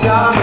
Hare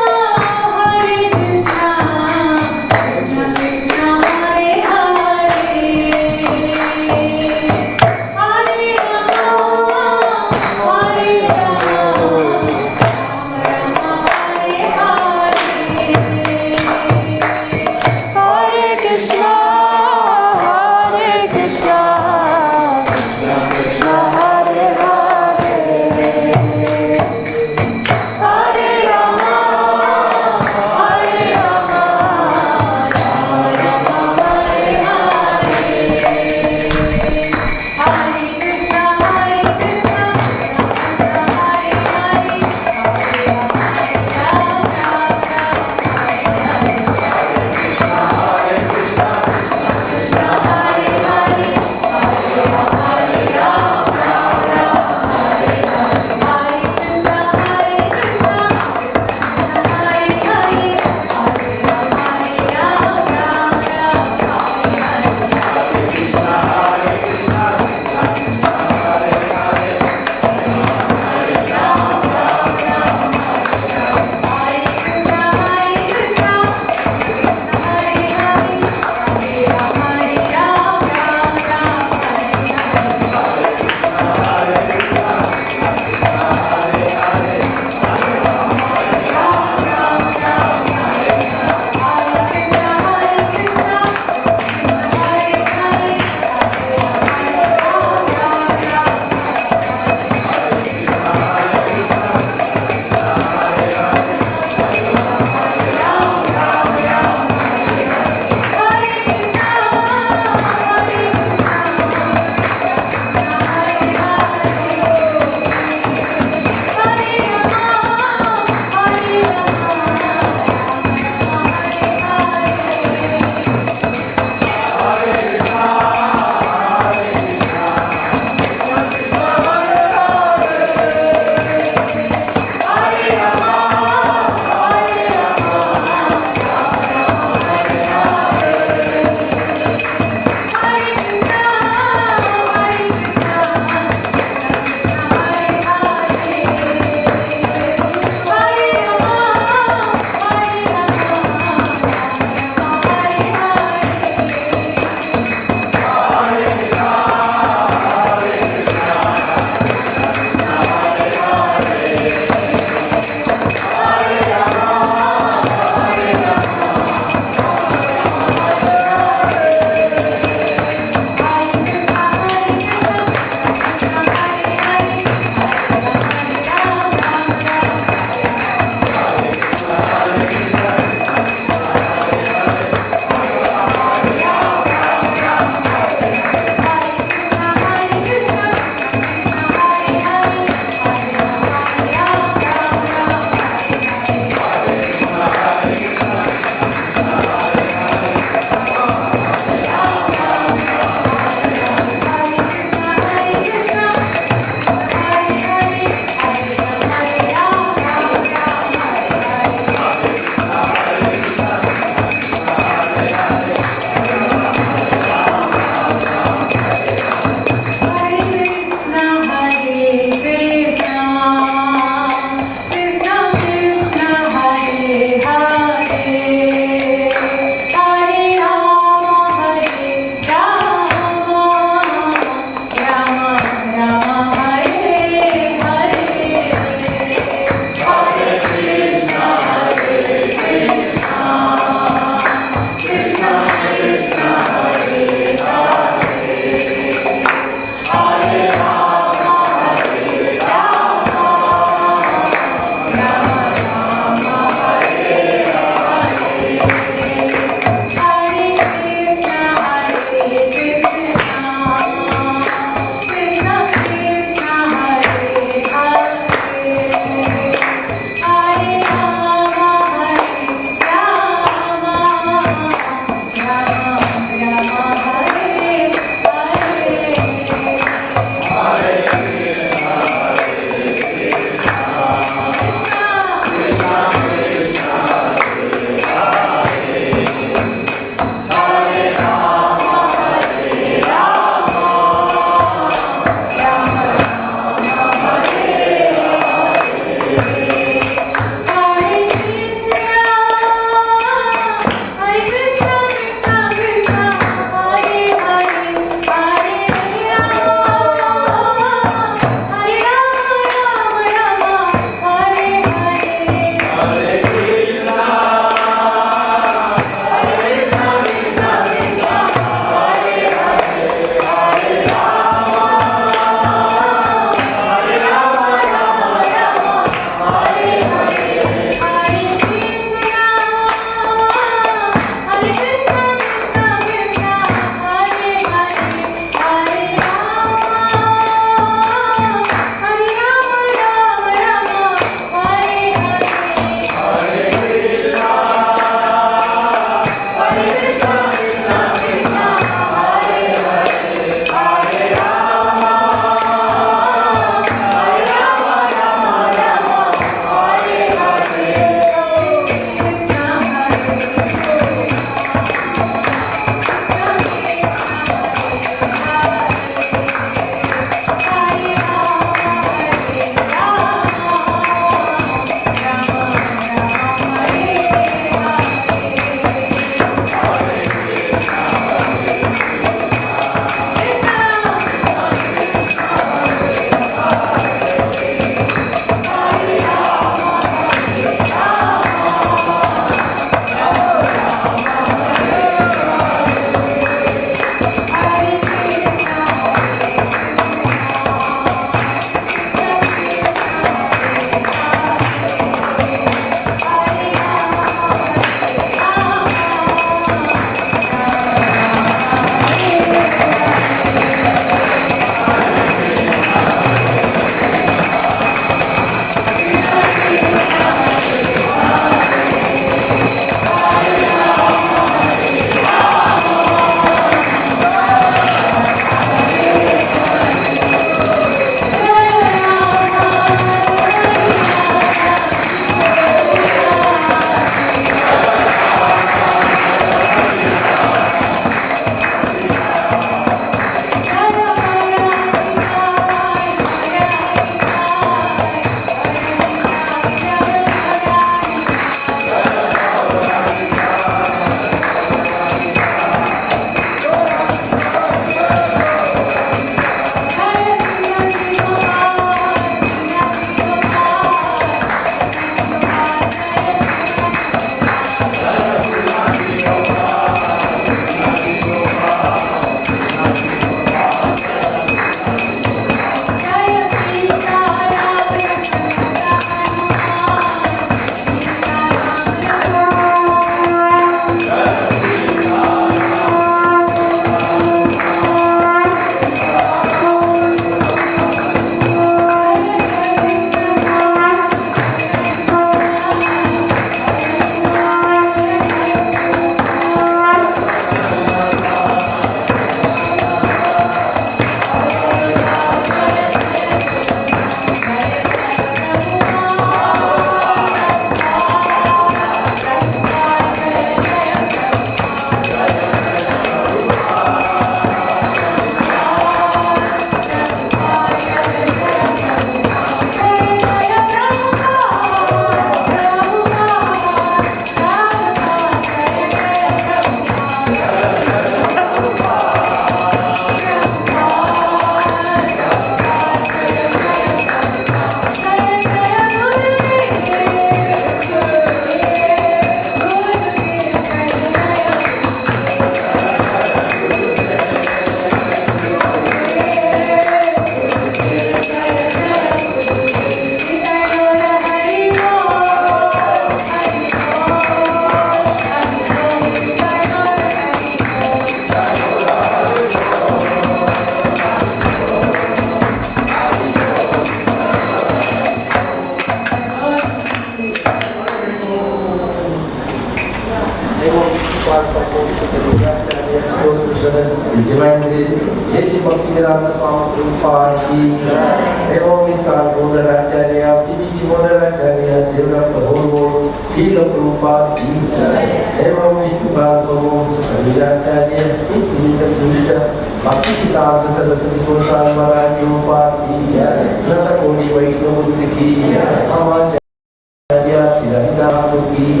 Bhakti Siddhanta Saraswati Goswami Maharaj Prabhupada ki Nata Kodi Vaishnava ki Amacharya Siddhanta ki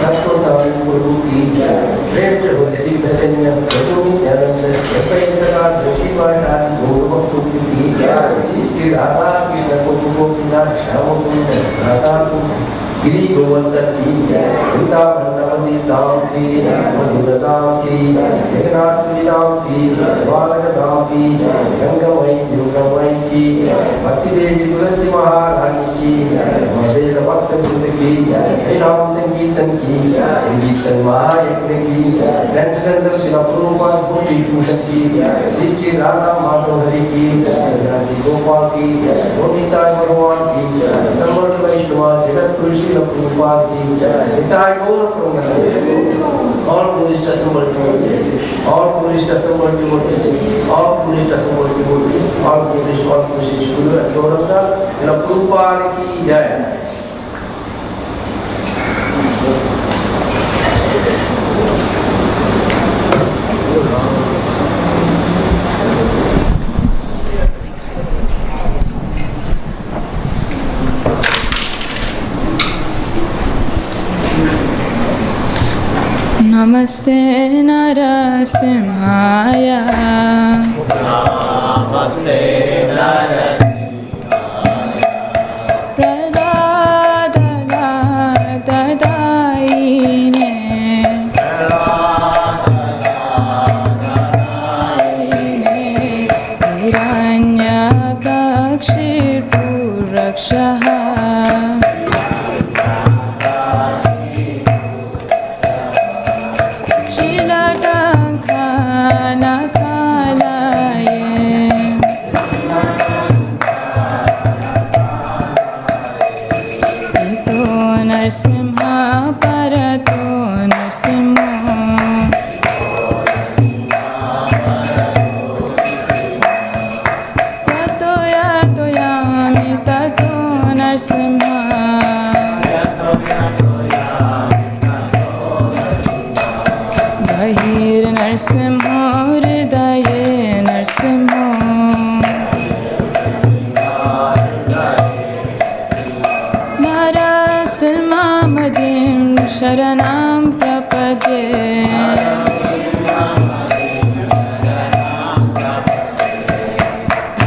Natko Sami Guru ki Prem Jagoti Chaitanya Prabhu Nityananda Chaitanya Joshi Bhatta Gaur Bhaktu ki Shri Radha Krishna Gopina Shama Radha Giri Govardhan ki Vrindavan Navadi Dham ki Madhura Dham ki Eknath Puri Dham ki Dwaraka Dham ki Gangamai Yogamai ki Bhakti Devi Tulasi Maharani ki Veda Bhakta Buddha ki Ram Sankirtan ki Kirtan Mahayagna ki Transcendental Sila Prabhupada Bhakti Bhushan ki Sri Radha Madhav Hari ki Sri Gopal ki Nonita Bhagavan ki Samvarta Vaishnava Jagat Purushi Prabhupada ki Nitai Gaur Prabhupada, all Buddhist assembled devotees, all Buddhist assembled devotees, all Buddhist assembled devotees, all Buddhist Guru and Gauranga, and Prabhupada ki Jai. Namaste Narasimhaya. Namaste Narasimhaya. Pradadala Dadaine. Hiranyakakshir Purakshaha. Narsimha Parato Narsimha Yato Yato Yami Tato Narsimha Bahir Narsimha Hridaye Narsimha Narasimhamadin Sharanam Prapade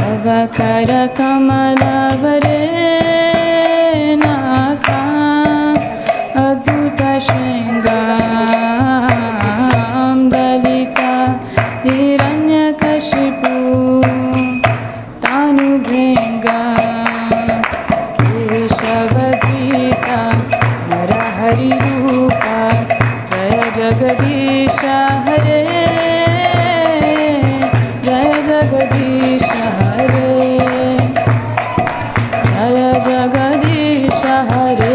Avakara Kamalavare Nakam Adbhuta Shringam Dalita Hiranyakashipu Tanu Bringa Keshavadvita Narahari Rupa Jaya Jagadisha Hare Jaya Jagadisha Hare Jaya Jagadisha Hare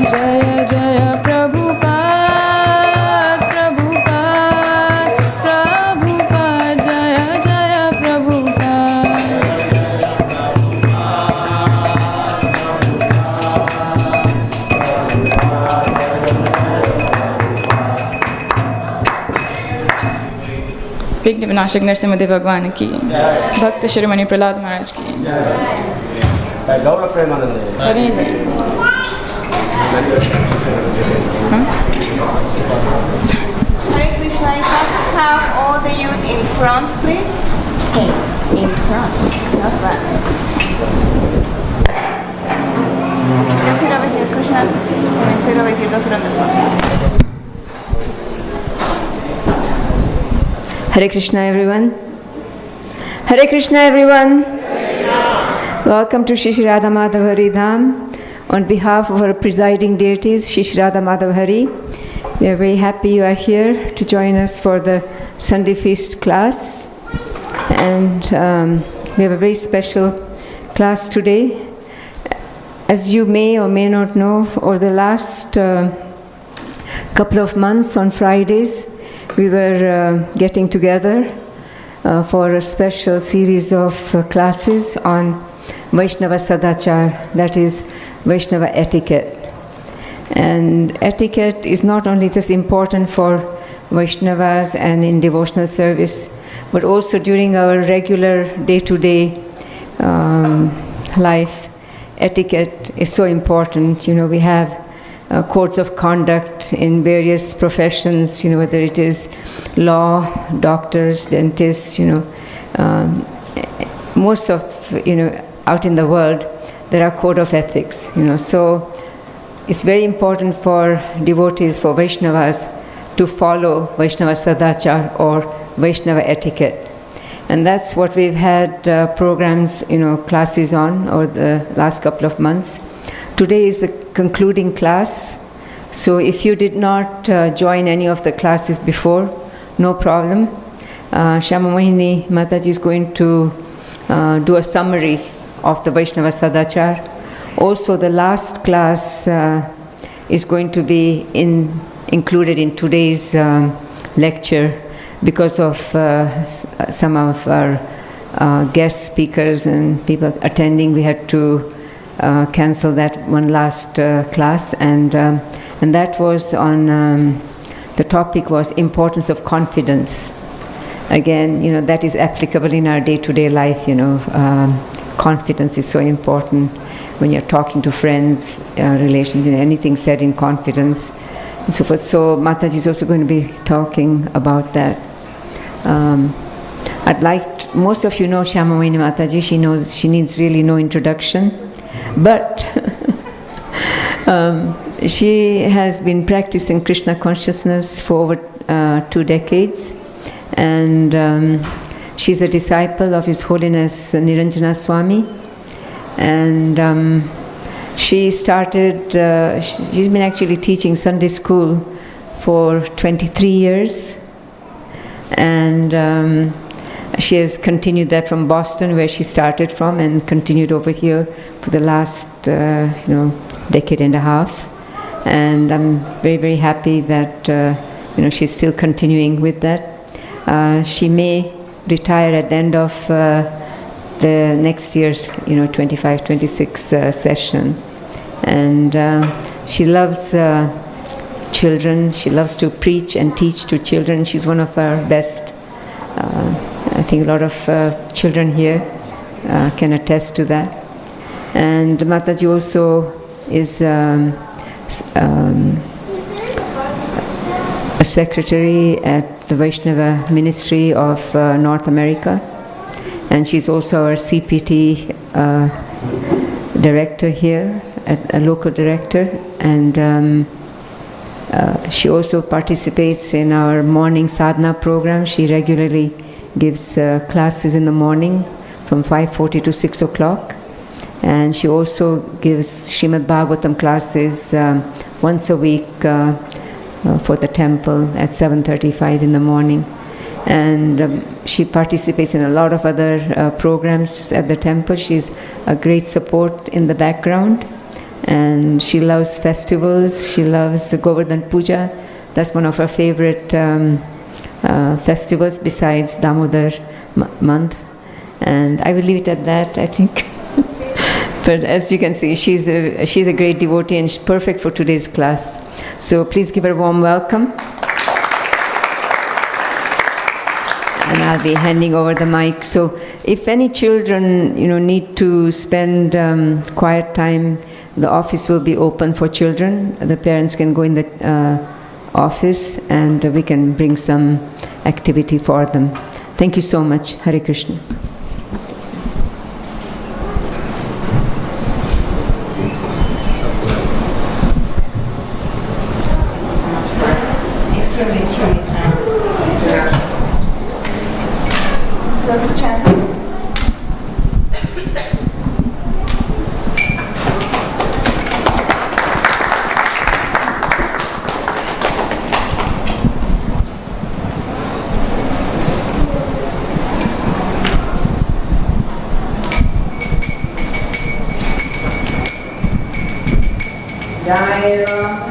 Jaya Jaya Prabhupada विघ्न विनाशक नरसिंहदेव भगवान की, भक्त शिरोमणि प्रहलाद महाराज की। गौरव Premanand Hari Hari. Hare Krishna, if I could have all the youth in front, please. Okay, in front, not back. Just sit over here, Krishna. And sit over here, don't sit on the floor. Hare Krishna, everyone. Hare Krishna, everyone. Welcome to Shri Radha Madhav Hari Dham. On behalf of our presiding deities, Shri Radha Madhav Hari, we are very happy you are here to join us for the Sunday Feast class. And we have a very special class today. As you may or may not know, over the last couple of months on Fridays, we were getting together for a special series of classes on Vaishnava Sadachar, that is Vaishnava etiquette. And etiquette is not only just important for Vaishnavas and in devotional service, but also during our regular day-to-day life. Etiquette is so important. You know, we have codes of conduct in various professions, you know, whether it is law, doctors, dentists, you know, most of, you know, out in the world, there are code of ethics, you know. So it's very important for devotees, for Vaishnavas, to follow Vaishnava Sadachar or Vaishnava etiquette. And that's what we've had programs, you know, classes on over the last couple of months. Today is the concluding class. So if you did not join any of the classes before, no problem. Syama Mohini Mataji is going to do a summary of the Vaishnava Sadachar. Also, the last class is going to be included in today's lecture because of some of our guest speakers and people attending. We had to cancel that one last class, and that was on the topic was importance of confidence. Again, you know, that is applicable in our day-to-day life. You know, confidence is so important when you're talking to friends, relations, you know, anything said in confidence, and so forth. So Mataji is also going to be talking about that. Most of you know Syama Mohini Mataji. She needs really no introduction, but she has been practicing Krishna consciousness for over 2 decades, and she's a disciple of His Holiness Niranjana Swami. And she started, she's been actually teaching Sunday school for 23 years. And she has continued that from Boston, where she started from, and continued over here for the last, decade and a half. And I'm very, very happy that, she's still continuing with that. She may retire at the end of the next year, 25-26 session. And she loves children. She loves to preach and teach to children. She's one of our best. I think a lot of children here can attest to that. And Mataji also is a secretary at the Vaishnava Ministry of North America. And she's also our CPT director here, a local director. And she also participates in our morning sadhana program. She regularly gives classes in the morning from 5:40 to 6 o'clock. And she also gives Srimad Bhagavatam classes once a week for the temple at 7:35 in the morning. And she participates in a lot of other programs at the temple. She's a great support in the background. And she loves festivals. She loves the Govardhan Puja. That's one of her favorite festivals besides Damodar month. And I will leave it at that, I think. But as you can see, she's a great devotee and she's perfect for today's class. So please give her a warm welcome. and I'll be handing over the mic. So if any children, need to spend quiet time, the office will be open for children. The parents can go in the office and we can bring some activity for them. Thank you so much. Hare Krishna. So the chant. Jai Ram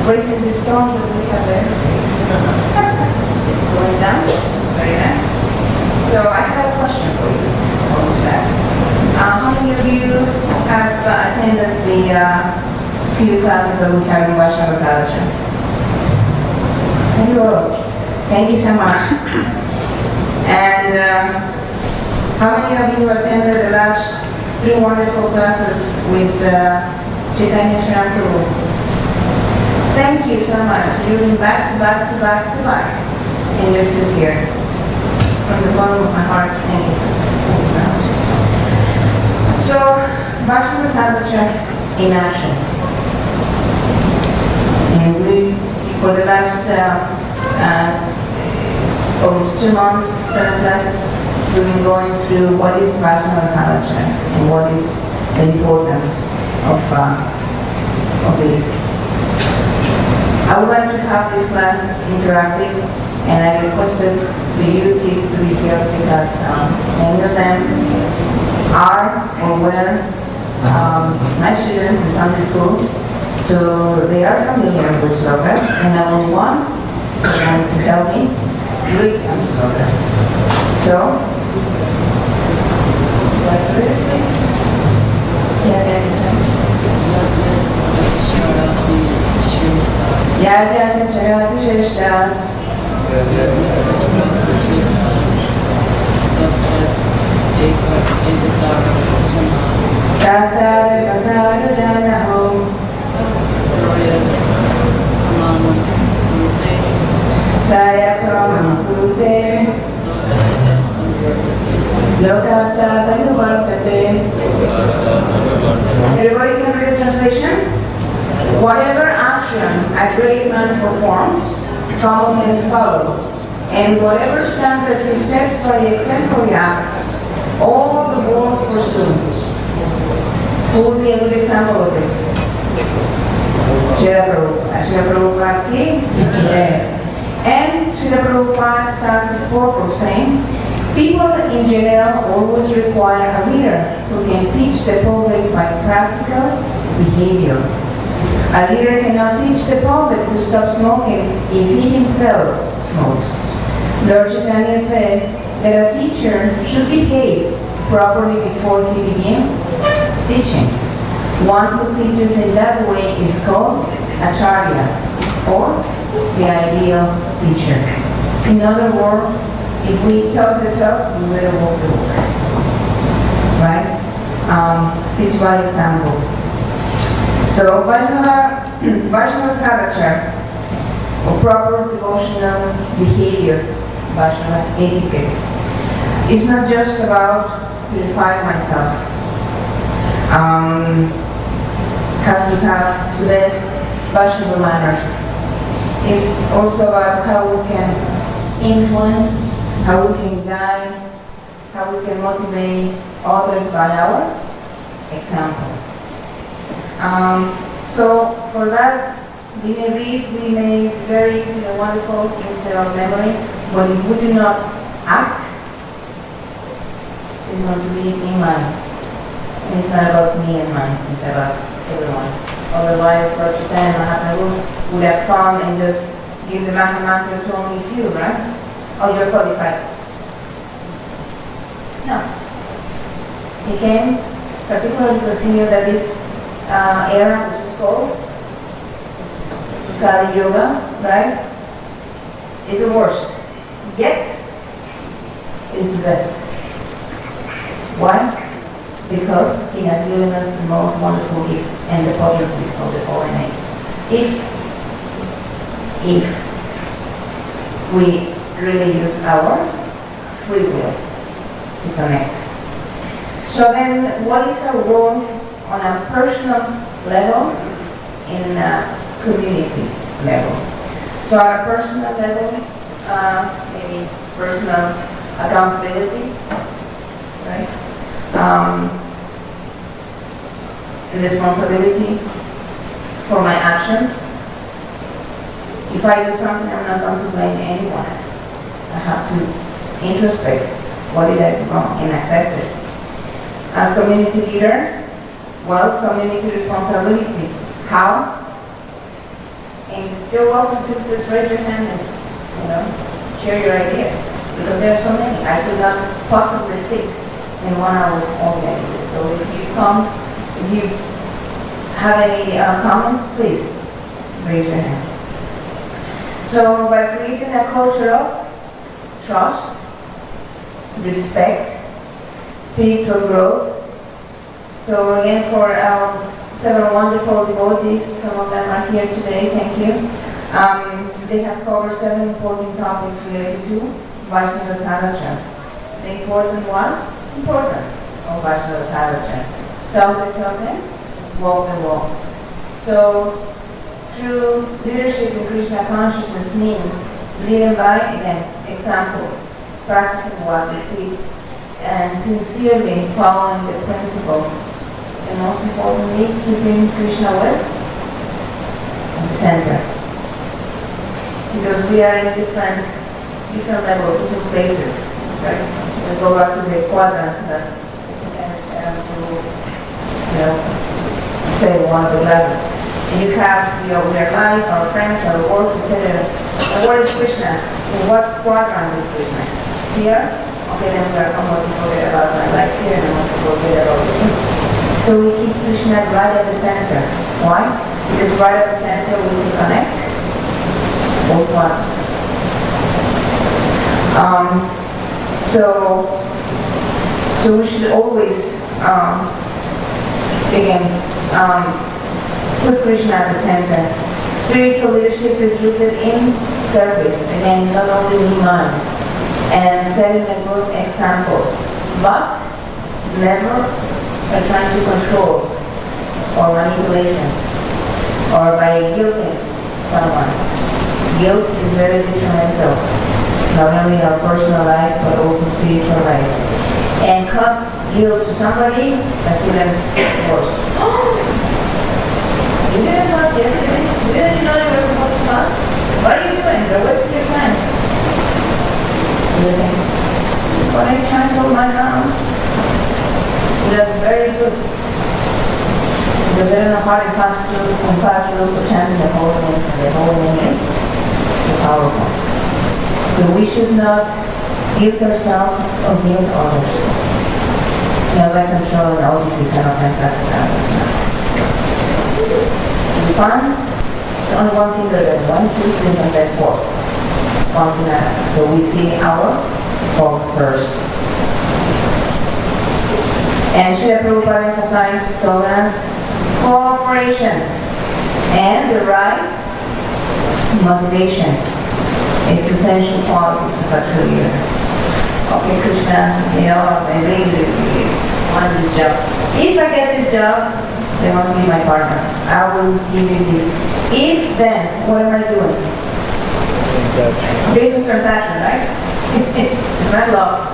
raising the stone that we have there. It's going down. Very nice. So I have a question for you. Almost that. How many of you have attended the few classes that we have in Vaishnava Sadachar? Thank you all. Thank you so much. And how many of you attended the last 3 wonderful classes with Chaitanya Sri Prabhu? Thank you so much. You've been back to back to back to back. And you're still here. From the bottom of my heart, thank you so much. Thank you so much. So, Vaishnava Sadachar in action. And we, for the last almost 2 months, 7 classes, we've been going through what is Vaishnava Sadachar and what is the importance of this. I would like to have this class interactive, and I requested the youth kids to be here because many of them are or were my students in Sunday school, so they are familiar with slokas, and I only want them to help me read some slokas. So, like to read it, please? Yeah, Jaya Charati Shrishtas. Tata Devata Janaho. Saya Pramana Kurute. Lokasta Tanuvartate. Everybody can read the translation? Whatever action a great man performs, common men follow. And whatever standards he sets by the exemplary act, all the world pursues. Who would be a good example of this? Srila Prabhupada ki jai. And Srila Prabhupada starts his purpose saying, people in general always require a leader who can teach the public by practical behavior. A leader cannot teach the public to stop smoking if he himself smokes. Lord Chaitanya said that a teacher should behave properly before he begins teaching. One who teaches in that way is called Acharya, or the ideal teacher. In other words, if we talk the talk, we better walk the walk. Right? Teach by example. So Vaishnava Sadachar, or proper devotional behavior, Vaishnava etiquette, is not just about purifying myself. Have to have the best Vaishnava manners. It's also about how we can influence, how we can guide, how we can motivate others by our example. So for that, we may read, we may be very wonderful in our memory, but if we do not act, it's going to be in mine. And it's not about me and mine, it's about everyone. Otherwise, Lord Chaitanya Mahaprabhu would have come and just give the Mahamantra to only few, right? Oh, you're qualified. No. He came particularly because he knew that this era, which is called Kali Yoga, right, is the worst. Yet, is the best. Why? Because he has given us the most wonderful gift and the potency of the Holy Name. If we really use our free will to connect. So then, what is our role on a personal level and a community level? So at a personal level, maybe personal accountability, right? Responsibility for my actions. If I do something, I'm not going to blame anyone else. I have to introspect what did I do wrong and accept it. As community leader, well, community responsibility. How? and you're welcome to just raise your hand and, share your ideas. Because there are so many. I could not possibly fit in 1 hour all the ideas. So if you have any comments, please raise your hand. So by creating a culture of trust, respect, spiritual growth. So again, for several wonderful devotees, some of them are here today, thank you. They have covered 7 important topics related to Vaishnava Sadachar. The importance of Vaishnava Sadachar. Talk the talk, walk the walk. So, true leadership in Krishna consciousness means leading by, again, example, practicing what we preach, and sincerely following the principles. And most importantly, keeping Krishna with the center. Because we are in different levels, different places, right? Let's go back to the quadrants that say one of the levels. And you have your life, our friends, our work, etc. And what is Krishna? In what quadrant is Krishna? Here? Okay, then I'm going to forget about my life here, and I'm going to forget about it. So we keep Krishna right at the center. Why? Because right at the center we can connect both quadrants. So we should always, put Krishna at the center. Spiritual leadership is rooted in service, again, not only Niman, and setting a good example, but never by trying to control or manipulation or by guilting someone. Guilt is very detrimental, not only in our personal life but also spiritual life. And cut guilt to somebody, that's even worse. You didn't pass yesterday? You didn't know you were supposed to pass? What are you doing? You're wasting your time. You think, what are you trying to my house? That's very good. Because they don't know how to pass through for chanting the whole name, and the whole name is powerful. So we should not guilt ourselves or guilt others. By control and all these are not fantastic habits now. Be fun. It's only one thing that is 1, 2, 3, sometimes 4. Spontaneous. So we see our faults first. And Srila Prabhupada emphasized tolerance, cooperation, and the right motivation. It's essential qualities of a true leader. Okay, Krishna, I really want this job. If I get this job, they want to be my partner. I will give you this. If then, what am I doing? Business transaction, right? It's not love.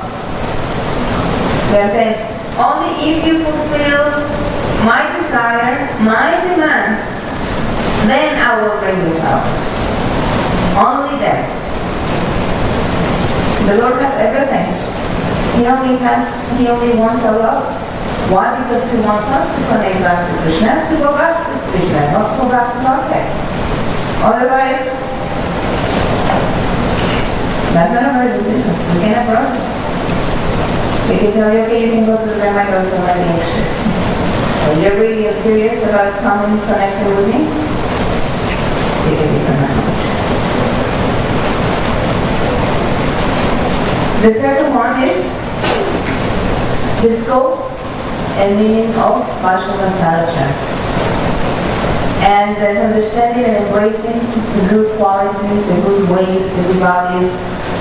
Then, only if you fulfill my desire, my demand, then I will bring you flowers. Only then. The Lord has everything. He only wants our love. Why? Because He wants us to connect back to Krishna, to go back to Krishna, not to go back to Bhakti. Otherwise, that's not a very good business. We cannot run. They can tell you, okay, you can go to them, I go to my interested. When you're really serious about coming connected with me, they can be connected. The second one is the scope and meaning of Vaishnava Sadachar. And there's understanding and embracing the good qualities, the good ways, the good values.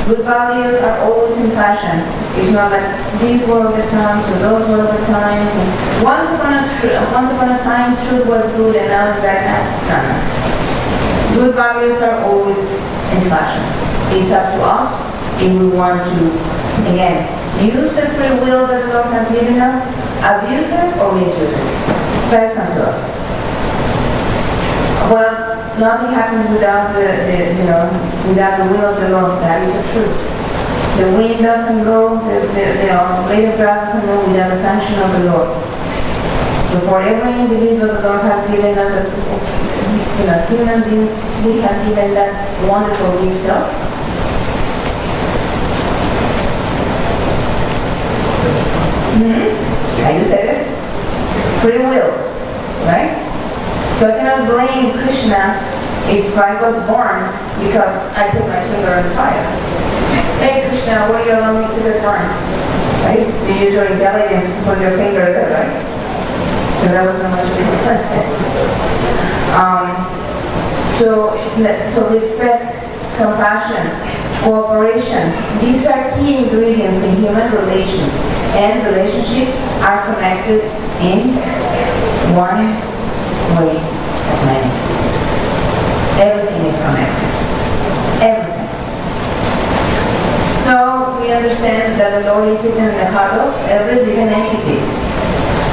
Good values are always in fashion. It's not like these were the times or those were the times. And once upon a time, truth was good and now it's that now. No. Good values are always in fashion. It's up to us if we want to, again, use the free will that the Lord has given us, abuse it or misuse it. That's up to us. Well, nothing happens without without the will of the Lord. That is the truth. The wind doesn't go, the blade of grass doesn't go without the sanction of the Lord. So for every individual, the Lord has given us human beings, we have given that wonderful gift of you said it? Free will, right? So I cannot blame Krishna if I got burned because I put my finger on fire. Hey Krishna, what do you allow me to get burned? Right? You use your intelligence to put your finger there, right? So that was not much of So respect, compassion, cooperation, these are key ingredients in human relations. And relationships are connected in one way of many. Everything is connected. Everything. So we understand that the Lord is sitting in the heart of every living entity.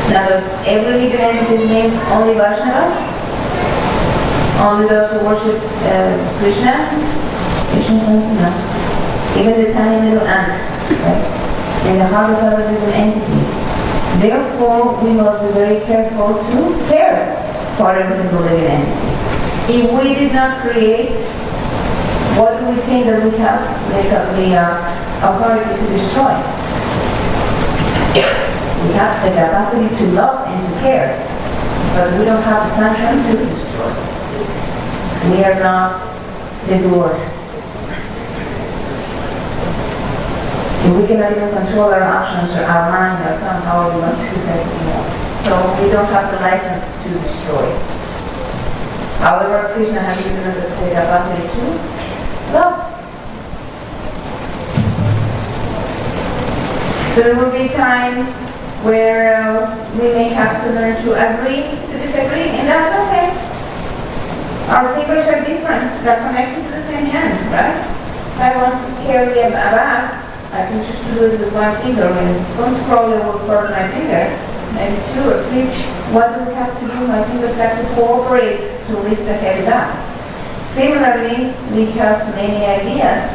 Now does every living entity means only Vaishnavas? Only those who worship Krishna? Krishna something? No. Even the tiny little ant, right? In the heart of every living entity. Therefore, we must be very careful to care for every single living entity. If we did not create, what do we think that we have the authority to destroy? We have the capacity to love and to care, but we don't have the sanction to destroy. We are not the doers. If we cannot even control our actions or our mind or tongue, how are we going to do anything else? So we don't have the license to destroy. However, Krishna has given us the capacity to love. So there will be time where we may have to learn to agree to disagree, and that's okay. Our fingers are different. They're connected to the same hands, right? If I want to carry a bag, I can choose to do it with one finger, and don't probably will burn my finger, maybe two or three. What do we have to do? My fingers have to cooperate to lift the heavy bag. Similarly, we have many ideas.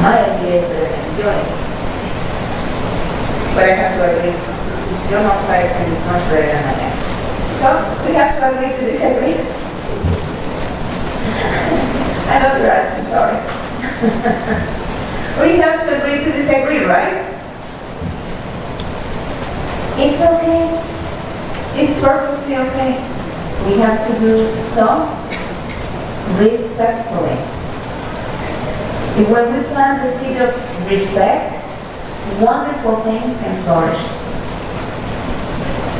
My idea is better than yours, but I have to agree. Your mom's ice cream is much better than my ice cream. So we have to agree to disagree. I love your ice cream, sorry. We have to agree to disagree, right? It's okay. It's perfectly okay. We have to do so respectfully. When we plant the seed of respect, wonderful things can flourish.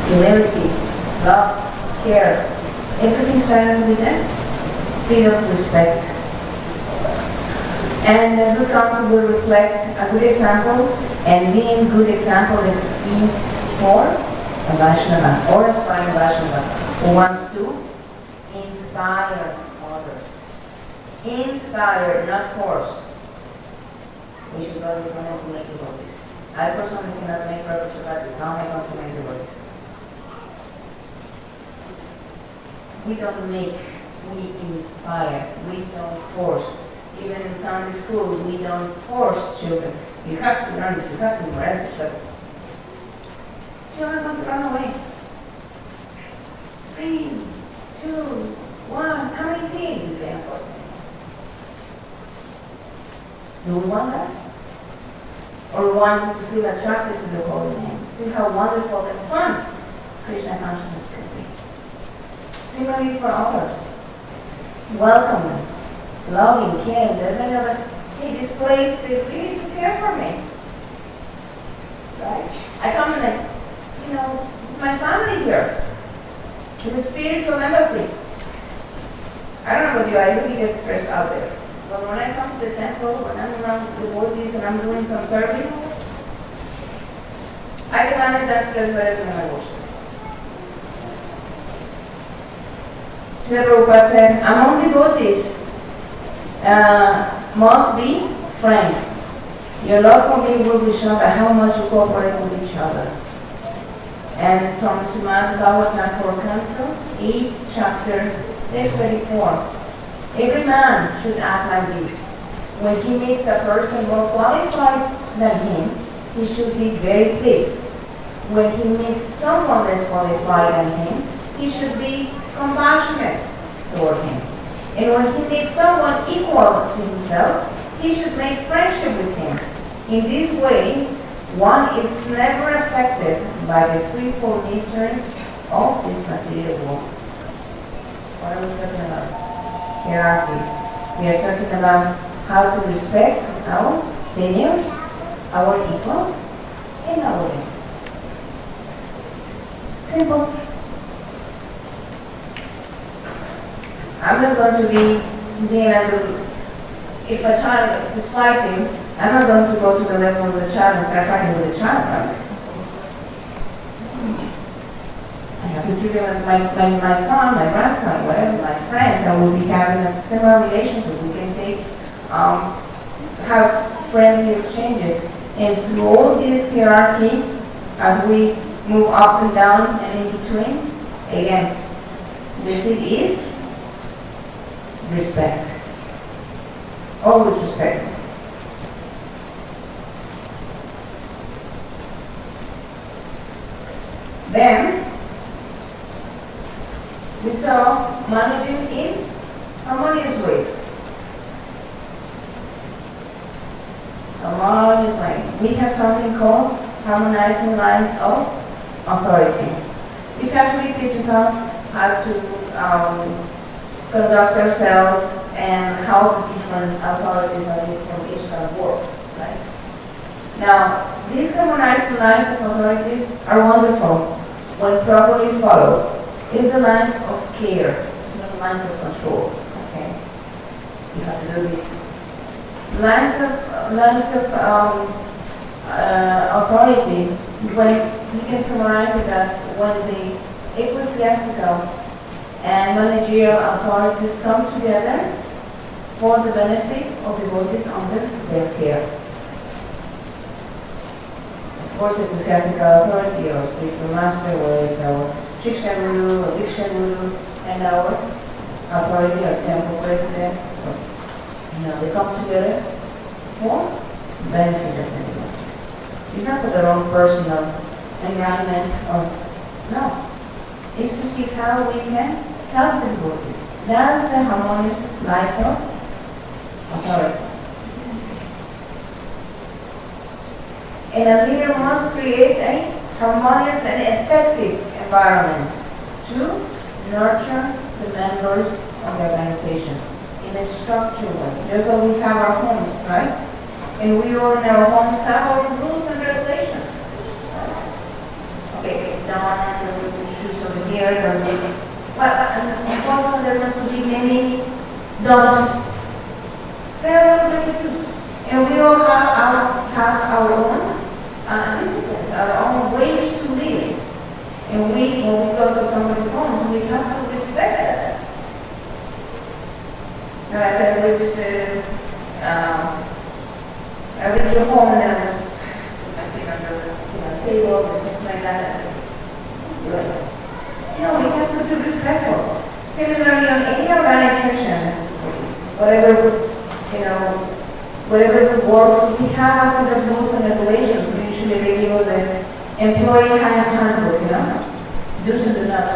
Humility, love, care, everything silent within, seed of respect. And a good counsel will reflect a good example, and being good example is key for a Vaishnava or aspiring Vaishnava who wants to inspire others. Inspire, not force. We should always learn to make devotees. I personally cannot make perfect devotees. How am I going to make devotees? We don't make, we inspire. We don't force. Even in Sunday school, we don't force children. You have to learn it, you have to embrace it. Children want to run away. 3, 2, 1, I'm 18. Do we want that? Or we want to feel attracted to the holy name? See how wonderful and fun Krishna consciousness can be. Similarly for others. Welcome them. Loving, caring, they know that, hey, this place, they really do care for me. Right? I come and, my family here. It's a spiritual embassy. I don't know about you, I really get stressed out there. But when I come to the temple, when I'm around the devotees and I'm doing some service, I can manage that stress better than my worship. Srila Prabhupada said, among devotees, must be friends. Your love for me will be shown by how much you cooperate with each other. And from Srimad Bhagavatam for Canto 8, chapter 34. Every man should act like this. When he meets a person more qualified than him, he should be very pleased. When he meets someone less qualified than him, he should be compassionate toward him. And when he meets someone equal to himself, he should make friendship with him. In this way, one is never affected by the threefold mysteries of this material world. What are we talking about? Hierarchies. We are talking about how to respect our seniors, our equals, and our enemies. Simple. I'm not going to be if a child is fighting, I'm not going to go to the level of the child and start fighting with the child, right? I have to treat them like my son, my grandson, whatever, my friends. I will be having a similar relationship. We can have friendly exchanges. And through all this hierarchy, as we move up and down and in between, again, the seed is respect. Always respect. Then, we saw managing in harmonious ways. Harmonious ways. We have something called harmonizing lines of authority, which actually teaches us how to conduct ourselves and how the different authorities from each can work. Right? Now, these harmonized lines of authorities are wonderful when properly followed. It's the lines of care, it's not the lines of control. Okay, you have to do this. Lines of authority. When we can summarize it as when the ecclesiastical and managerial authorities come together for the benefit of devotees under their care. Of course, ecclesiastical authority or spiritual master, whether it's our Shiksha Guru or Diksha Guru, and our authority or temple president, they come together for benefit of the devotees. It's not for their own personal environment or no. It's to see how we can help the devotees. That's the harmonious lines of authority. And a leader must create a harmonious and effective environment to nurture the members of the organization in a structured way. Just like we have our homes, right? And we all in our homes have our rules and regulations. Okay, don't have to put the shoes over here, don't make it. But in the important, there are going to be many dogs. There are going to be. And we all have our own disciplines, our own ways to live. And when we go to somebody's home, we have to respect that. I reached your home and I was on the table and things like that. We have to be respectful. Similarly, on any organization, whatever we work, we have a set of rules and regulations. We usually give the employee handbook, do's and don'ts.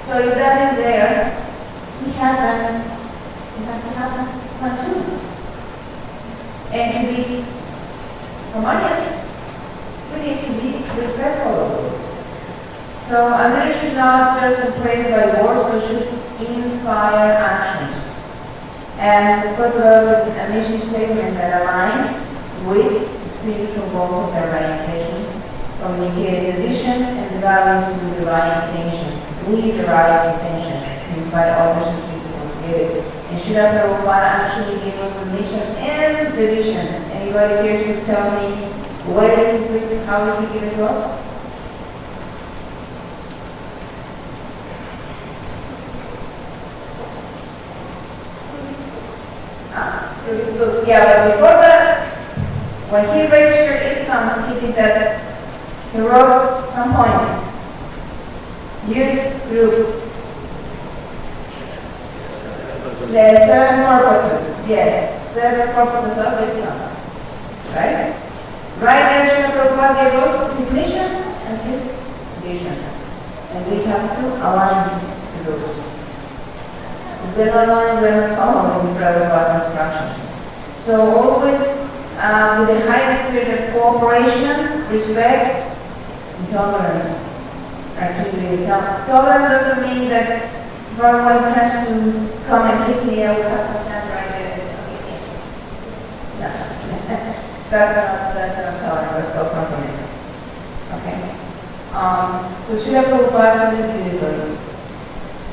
So if that is there, we have to have this one too. And to be harmonious, we need to be respectful of those. So a leader should not just praise by words, but should inspire actions. And put a mission statement that aligns with the spiritual goals of the organization, communicating the vision and the values with the right intention, to inspire others to keep it together. And Srila Prabhupada actually gave us the mission and the vision. Anybody here to tell me where did he put it, how did he give it to us? Books. Yeah, but before that, when he registered Islam, he did that. He wrote some points. Youth group. The 7 purposes. Yes, 7 purposes of Islam. Right? Right there, Srila Prabhupada gave us his mission and his vision. And we have to align to those. If we're not aligned, we're not following Prabhupada's instructions. So always with the highest spirit of cooperation, respect, and tolerance are two ways. Now, tolerance doesn't mean that if everyone tries to come and hit me, I will have to stand right there and okay. No. That's not tolerance, that's called something else. Okay? So Srila Prabhupada says it beautifully.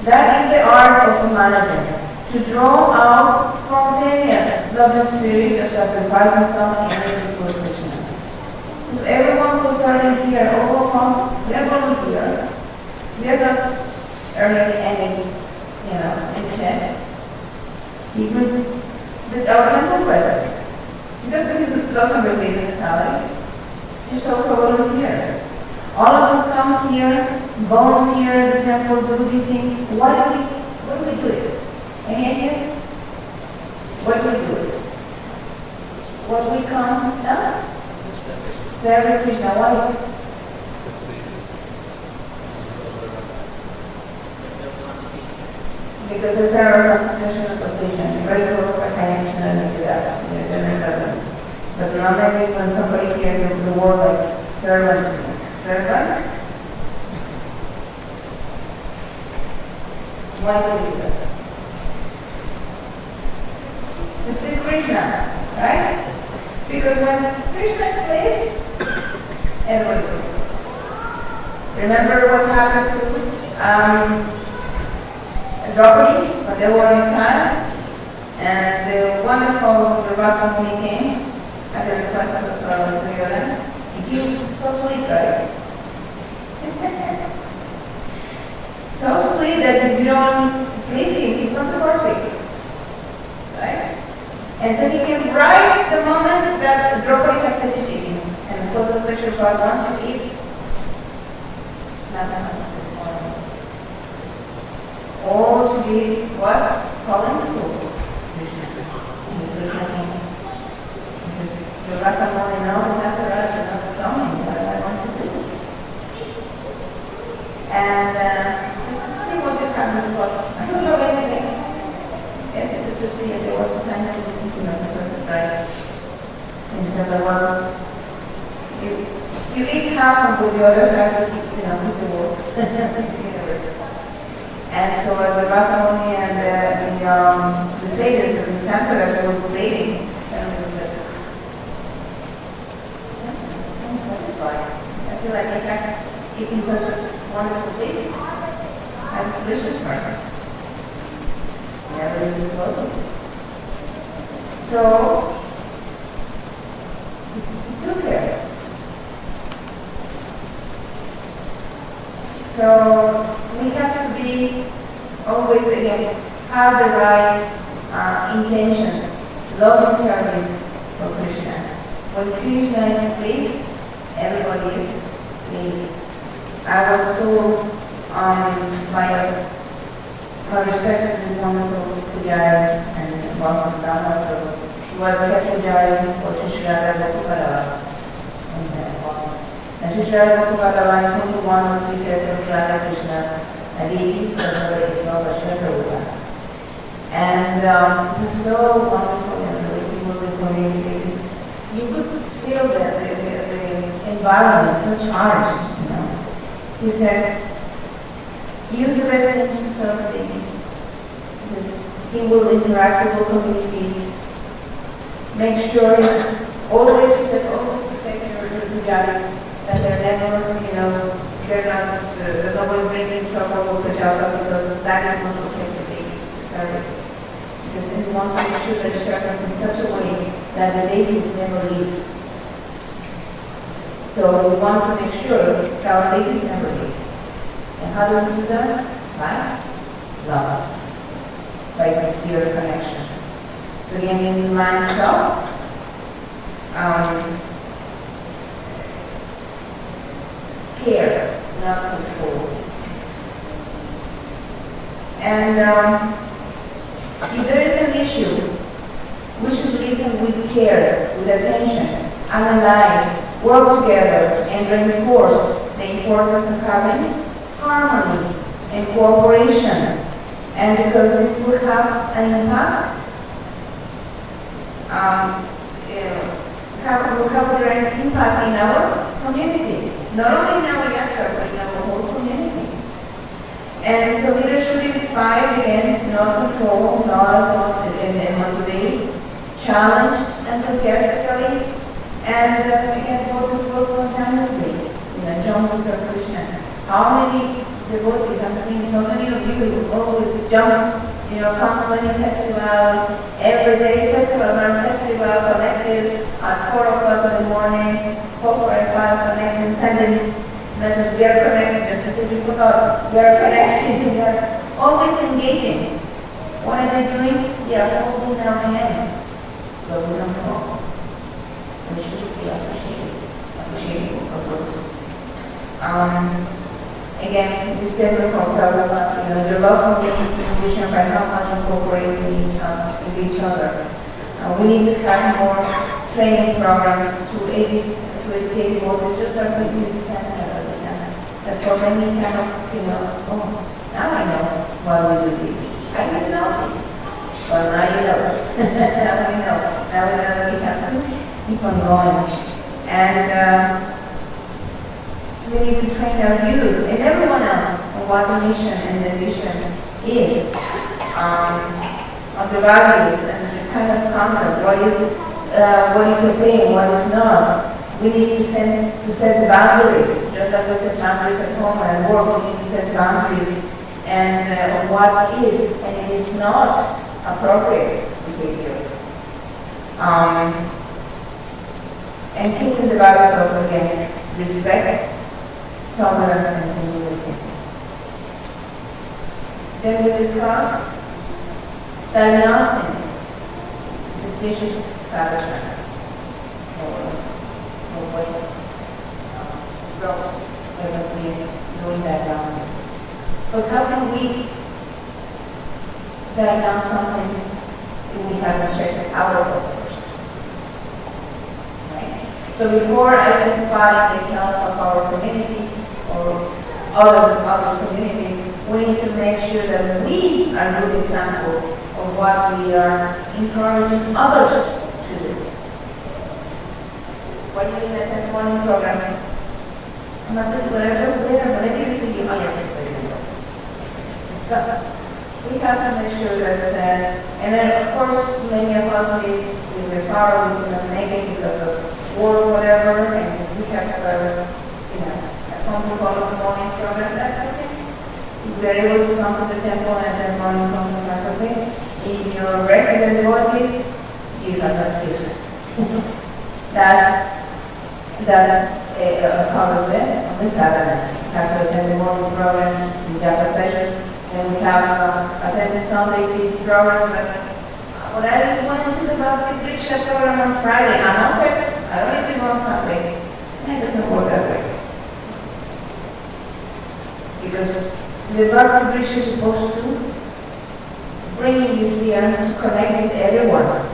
That is the art of a manager, to draw out spontaneous love and spirit of sacrificing some energy for Krishna. Because everyone who's serving here, all of us, we are volunteer. We are not earning any, any check. Even our temple president. Because this doesn't receive any salary. She's also volunteer. All of us come here, volunteer at the temple, do these things. Why do we do it? Any ideas? What do we do it? What we come done? Service Krishna. Why? Because it's our constitutional position. Very little connection and us. But normally when somebody hears the word like servant, why do we do that? To please Krishna, right? Because when Krishna is pleased, everyone is pleased. Remember what happened to Draupadi, when they were inside, and the wonderful Rasas came at the request of Duryodhana. He was so sweet, right? So sweet that if you don't please him, he becomes a horse. Right? And so he came right the moment that Draupadi had finished eating. And for the special part, once she eats, nothing. All she did was calling the food. The rest of all knows after that, you're not coming, what I want to do. And just to see what you have in the world. I don't know anything. Yes, just to see if there was a time to sort of right. And he says, well, you eat half of the other half is, with the world. And so as the Rasamuni and the sages in Sanskrit were debating, I feel like I'm eating such a wonderful taste. I'm a delicious person. Never is as well. So, do care. So, we have to be always, again, have the right intentions, love and service for Krishna. When Krishna is pleased, everybody is pleased. I was told by my respect to this wonderful Pujari and boss of Dhamma, who was the head Pujari for Shishirada Gokupadava in Boston. And Shishirada Gokupadava is also one of the says of Radha Krishna, and he is the is not a Shri. And it was so wonderful, the people in the community. You could feel that the environment so charged, He said, use the best things to serve things. He says, he will interact with the community. Make sure, always protect your pujaris, that they're never, they're not, nobody brings in trouble with Pujata because that is not protected service. He says, and you want to make sure that you serve us in such a way that the lady will never leave. So we want to make sure that our ladies never leave. And how do we do that? By love. By sincere connection. So again, in mind stop. Care, not control. And if there is an issue, we should listen with care, with attention, analyze, work together, and reinforce the importance of having harmony and cooperation, and because this will have an impact, will have a direct impact in our community, not only in our yatra, but in our whole community. And so leadership should inspire again, not control, not and motivate, challenge enthusiastically, and again focus spontaneously. Jump to Krishna. How many devotees, I'm seeing so many of you who always jump, come to any festival, everyday festival, connected at 4 o'clock in the morning, 4:45 connected, sending message, we are connected, just as you forgot, we are connected, we are always engaging. What are they doing? They are holding our hands, so we don't fall. We should be appreciative of those. Again, this statement from Prabhupada, your love for condition by how much incorporate with each other. We need to have more training programs to educate devotees, just like this center. That for many kind of, now I know why we do this. I didn't know this. Well, now you know. Now we know. Now we know that we have to keep on going. And we need to train our youth and everyone else on what the mission and the vision is, on the values and the kind of conduct, what is obeying, what is not. We need to set the boundaries, just like we set boundaries at home and at work. We need to set boundaries and of what is and it is not appropriate behavior. And keeping the values of, again, respect, tolerance, and humility. Then we discussed diagnosing the vicious Sadachar, or what grows when we doing diagnosis. But how can we diagnose something if we haven't checked our book first? Right? So before identifying the health of our community or other community, we need to make sure that we are good examples of what we are encouraging others to do. What do you mean at morning program? I'm not saying whatever was there, but I didn't see you on your persuasion. So we have to make sure that, and then of course many of us we refer, we cannot make it because of war or whatever, and we have a phone call in the morning program, that's okay. If we are able to come to the temple and then morning program, that's okay. If you're resident devotees, you have no excuse. That's a part of it on the Saturday. We have to attend the morning programs, the Japa session, and we have attended Sunday feast program. When I went to the Bhakti Vriksha program on Friday, I'm not saying I don't need to go on Sunday. It doesn't work that way. Because the Bhakti Vriksha is supposed to bring you here to connect with everyone.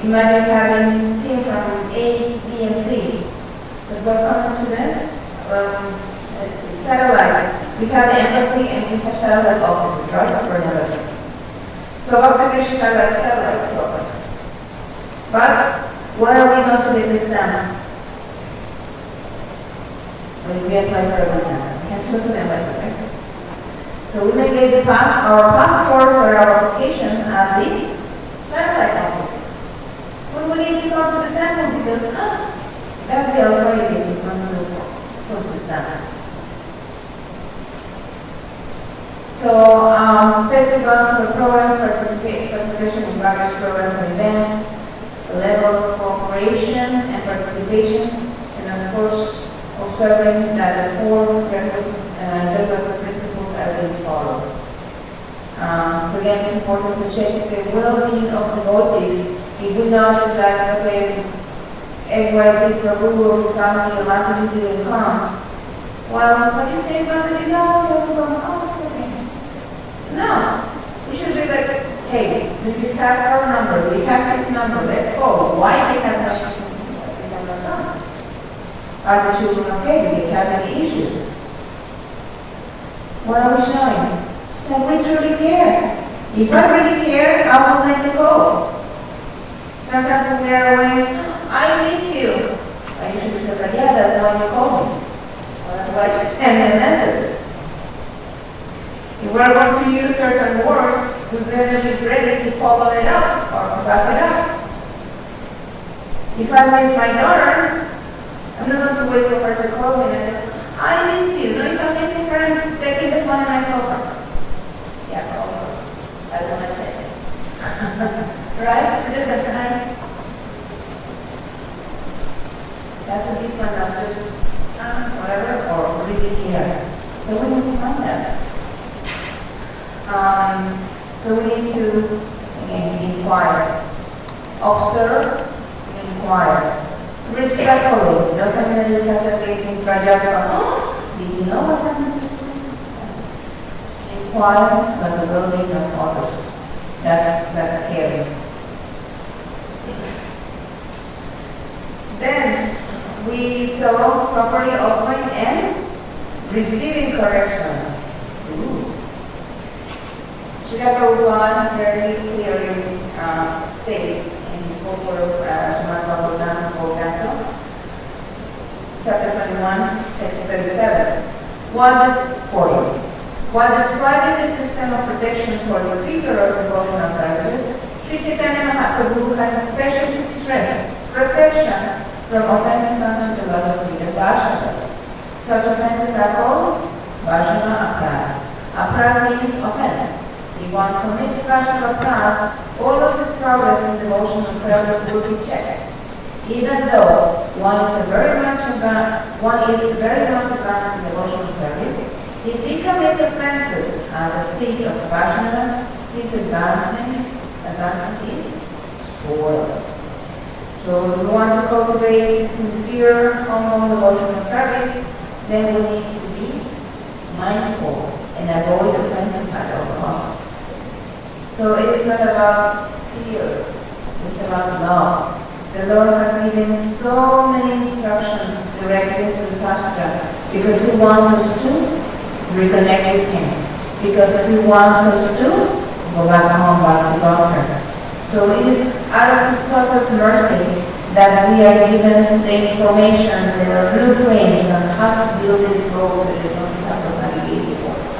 Imagine having a team from A, B, and C. But we're coming to them. Satellite. We have the embassy and we have satellite offices, right? For embassies. So Bhakti Vriksha are like satellite programs. But what are we going to get this done? When we apply for a visa, we have to go to the embassy, right? So we may get our passports or our applications at the satellite offices. We need to go to the temple because that's the authority who's going to put this down. So festivals, programs, participation in various programs and events, the level of cooperation and participation, and of course observing that the four regular principles are being followed. So again, it's important to check the well-being of the devotees. If we know that okay, XYZ Prabhu or his family or Mataji didn't come, well, what do you say about it? No, you won't come. Oh, it's okay. No. We should be like, hey, do you have our number? Do you have his number? Let's go. Why they have not come? Are the children okay? Do they have any issues? What are we showing? That we truly care. If I really care, I will let it go. Sometimes we are away, I miss you. I usually say, yeah, that's why you call me. Well, that's why you send the messages. If we're going to use certain words, we better be ready to follow it up or back it up. If I miss my daughter, I'm not going to wait for her to call me and say, I miss you. No, if I'm missing her, I'm taking the phone and I call her. Yeah, call her. I don't like this. Right? Just as I. That's a different of just whatever or really care. So we need to find that. So we need to, again, inquire. Observe, inquire. Respectfully. Doesn't mean that you have to engage in project. Did you know what that means? Inquire about the well-being of others. That's caring. Then we saw properly offering and receiving corrections. Srila Prabhupada very clearly stated in his book of Srimad Bhagavatam, chapter 21, text 37, while describing the system of protection for the people of devotional services, Sri Chaitanya Mahaprabhu has especially stressed protection from offenses unto the lotus feet of Vaishnavas. Such offenses are called Vaishnava Aparad. Aparad means offense. If one commits Vaishnava Aparad, all of his progress in devotional service will be checked. Even though one is very much advanced in devotional service, if he commits offenses at the feet of Vaishnava, his advancement is spoiled. So if we want to cultivate sincere, humble devotional service, then we need to be mindful and avoid offenses at all costs. So it is not about fear, it's about love. The Lord has given so many instructions directly through Sadachar because He wants us to reconnect with Him, because He wants us to go back home, back to Doctor. So it is out of His costless mercy that we are given the information, the blueprints on how to build this road that is going to help us navigate towards.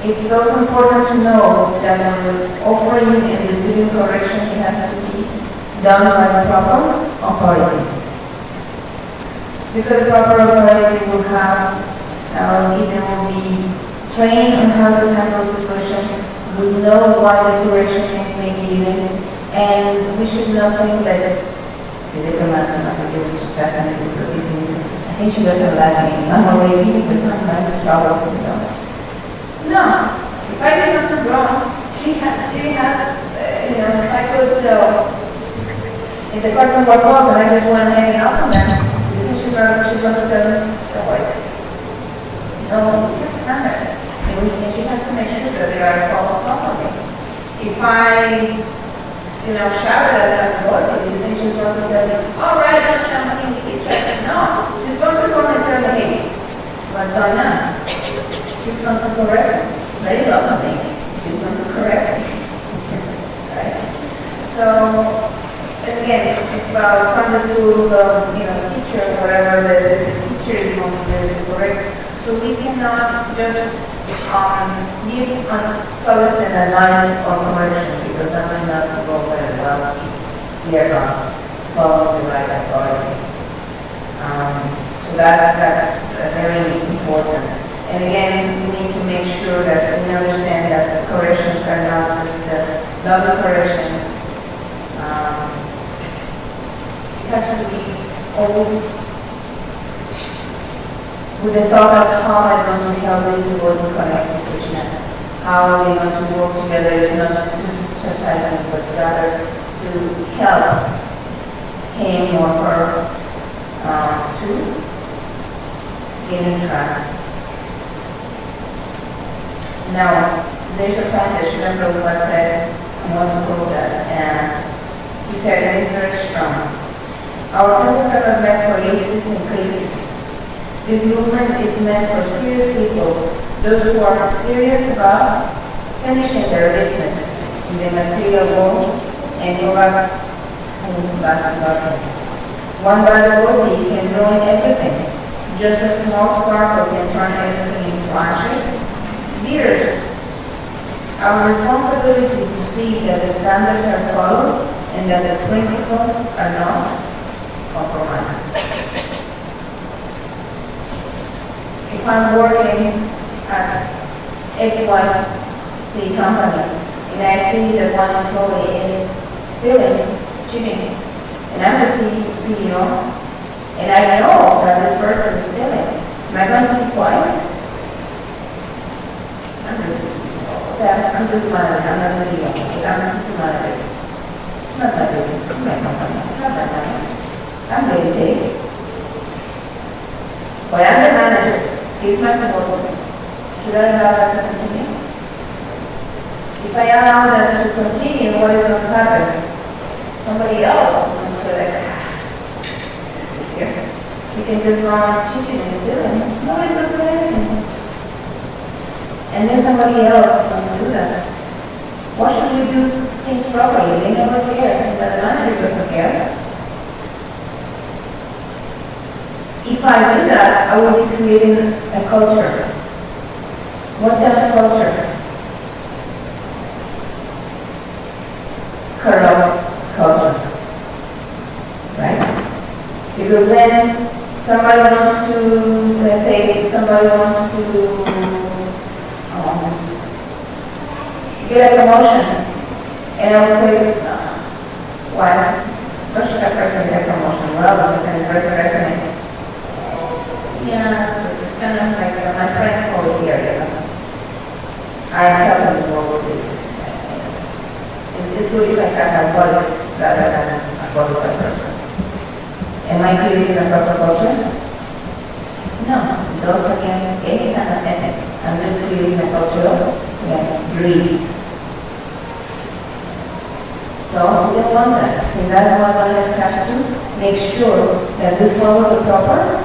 It's also important to know that when offering and receiving correction, it has to be done by the proper authority. Because the proper authority will have, it will be trained on how to handle the situation, will know why the correction is being given, and we should not think that the diplomat was just asking people to listen. I think she doesn't like me. I'm already giving her some kind of trouble. No, if I do something wrong, she has, I could, if the curtain were closed and I just went hanging out on them, she's going to tell me the white. No, just stand there. And she has to make sure that they are followed properly. If I, shout at the board, do you think she's going to tell me, all right, don't shout in the kitchen? No, she's going to come and tell me, hey, what's going on? She's going to correct me. Very lovely. She's going to correct me. Right? So, again, if Sunday school, teacher, whatever, the teacher is going to correct. So we cannot just give unsolicited advice or correction because that may not go very well. We are not following the right authority. So that's very important. And again, we need to make sure that we understand that the corrections are not just loving correction. It has to be always with the thought of how am I going to help this devotee to connect with Krishna. How are we going to work together is not just chastisement, but rather to help him or her to get in track. Now, there's a point that Srila Prabhupada said, want to go that. And he said it is very strong. Our temples are not meant for aces and crazies. This movement is meant for serious people, those who are serious about finishing their business in the material world and go back to God. One bad devotee can ruin everything. Just a small sparkle can turn everything into ashes. Leaders, our responsibility to see that the standards are followed and that the principles are not compromised. If I'm working at XYZ company and I see that one employee is stealing, cheating, and I'm the CEO, and I know that this person is stealing, am I going to be quiet? I'm just manager, I'm not the CEO, but I'm just a manager. It's not my business, it's my company, it's not my money. I'm getting paid. But I'm the manager, he's my subordinate. Should I allow that to continue? If I allow that to continue, what is going to happen? Somebody else is going to say like, this is here. We can just go on cheating and stealing. Nobody's going to say anything. And then somebody else is going to do that. Why should we do things properly? They never care. The manager doesn't care. If I do that, I will be creating a culture. What kind of culture? Corrupt culture. Right? Because then somebody wants to, let's say, somebody wants to get a promotion, and I would say, why? What should that person get a promotion? Well, because I'm the person. Yeah, it's kind of like my friends over here, you know. I help them more with this. It's good if I have my bodies rather than a qualified person. Am I creating a proper culture? No, it goes against any kind of ethic. I'm just creating a culture of greed. So we don't want that. Since that's what leaders have to make sure that we follow the proper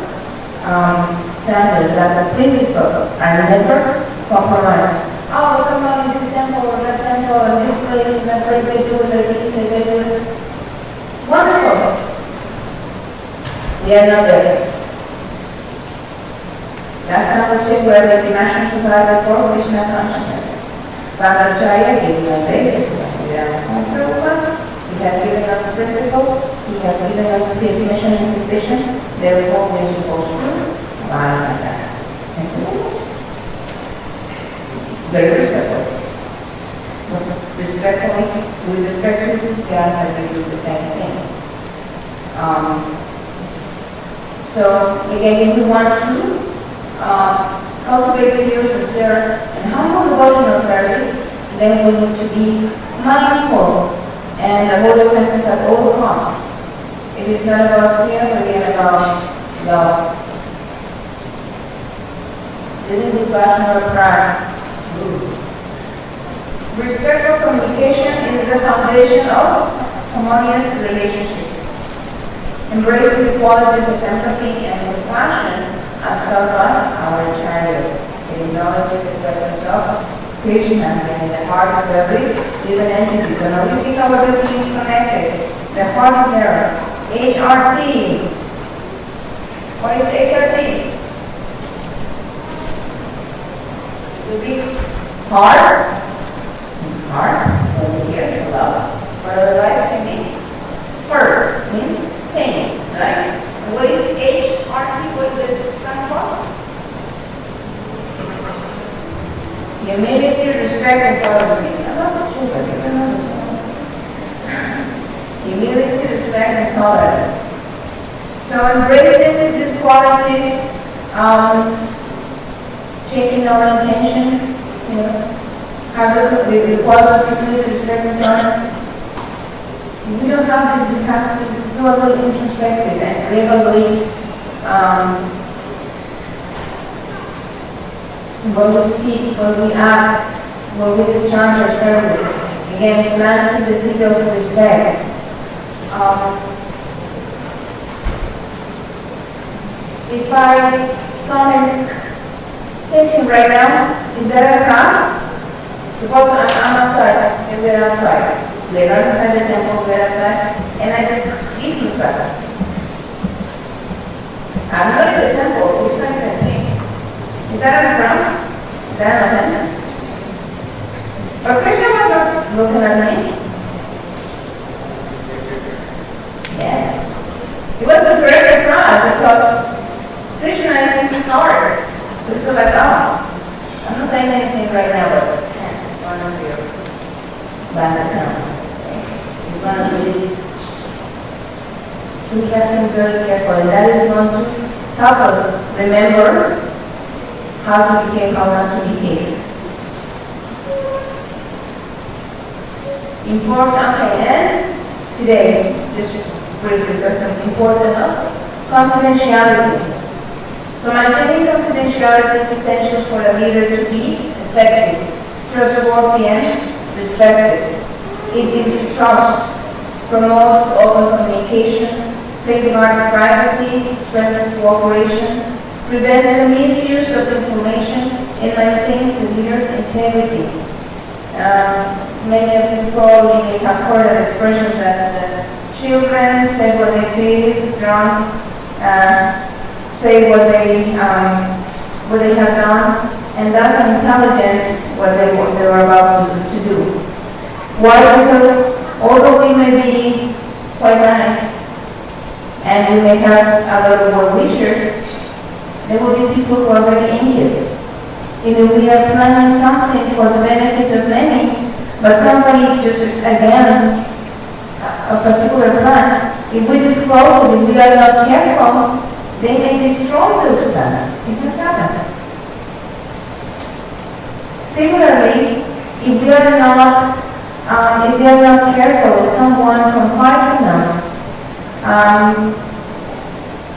standards, that the principles are never compromised. Oh, come on, this temple or that temple or this place, that place, they do it, they do it. Wonderful. We are not there. Last time we checked, we are the National Society for Krishna Consciousness. Sadachar is my basis. He has given us principles, he has given us his mission and vision, therefore we are supposed to abide by that. Thank you. Very respectful. Respectfully, we respect you, God, and we do the same thing. So again, if we want to cultivate the views sincere and humble devotional service, then we need to be mindful and avoid offenses at all costs. It is not about fear, but again about love. Didn't be passion or pride. Respectful communication is the foundation of harmonious relationship. Embrace these qualities of empathy and compassion as taught by our acharyas. It acknowledges the presence of Krishna and in the heart of every living entity. So now we see how everything is connected. The heart is there. HRT. What is HRT? The big heart. Heart. Over here is love. But otherwise it can be hurt. Means pain. Right? And what is HRT? What does this stand for? Humility, respect, and tolerance. Humility, respect, and tolerance. So embracing these qualities, checking our intention, have the quality of humility, respect, and tolerance. If we don't have this, we have to do a little introspective and reevaluate when we speak, when we act, when we discharge our service. Again, humanity, the city of respect. If I come and catch him right now, is that a crime? Suppose I'm outside, and we're outside. We're not inside the temple, we're outside, and I just eat him stuff. I'm not in the temple, which one can I say? Is that a crime? Is that an offense? But Krishna was not looking at me. Yes. It was a very crime because Krishna is in his heart. So it's like, oh, I'm not saying anything right now, but one of your bank account. You're going to use it. So we have to be very careful, and that is going to help us remember how to behave, how not to behave. Important, okay, and today, just briefly, because it's important, confidentiality. So maintaining confidentiality is essential for a leader to be effective, trustworthy, and respected. It builds trust, promotes open communication, safeguards privacy, strengthens cooperation, prevents the misuse of information, and maintains the leader's integrity. Many of you probably have heard an expression that children say what they see, drunk, say what they have done, and that's an intelligence what they were about to do. Why? Because although we may be quite nice, and we may have a lot of well-wishers, there will be people who are very envious. We are planning something for the benefit of many, but somebody just is against a particular plan. If we disclose it, if we are not careful, they may destroy those plans. It has happened. Similarly, if we are not careful with someone confiding us,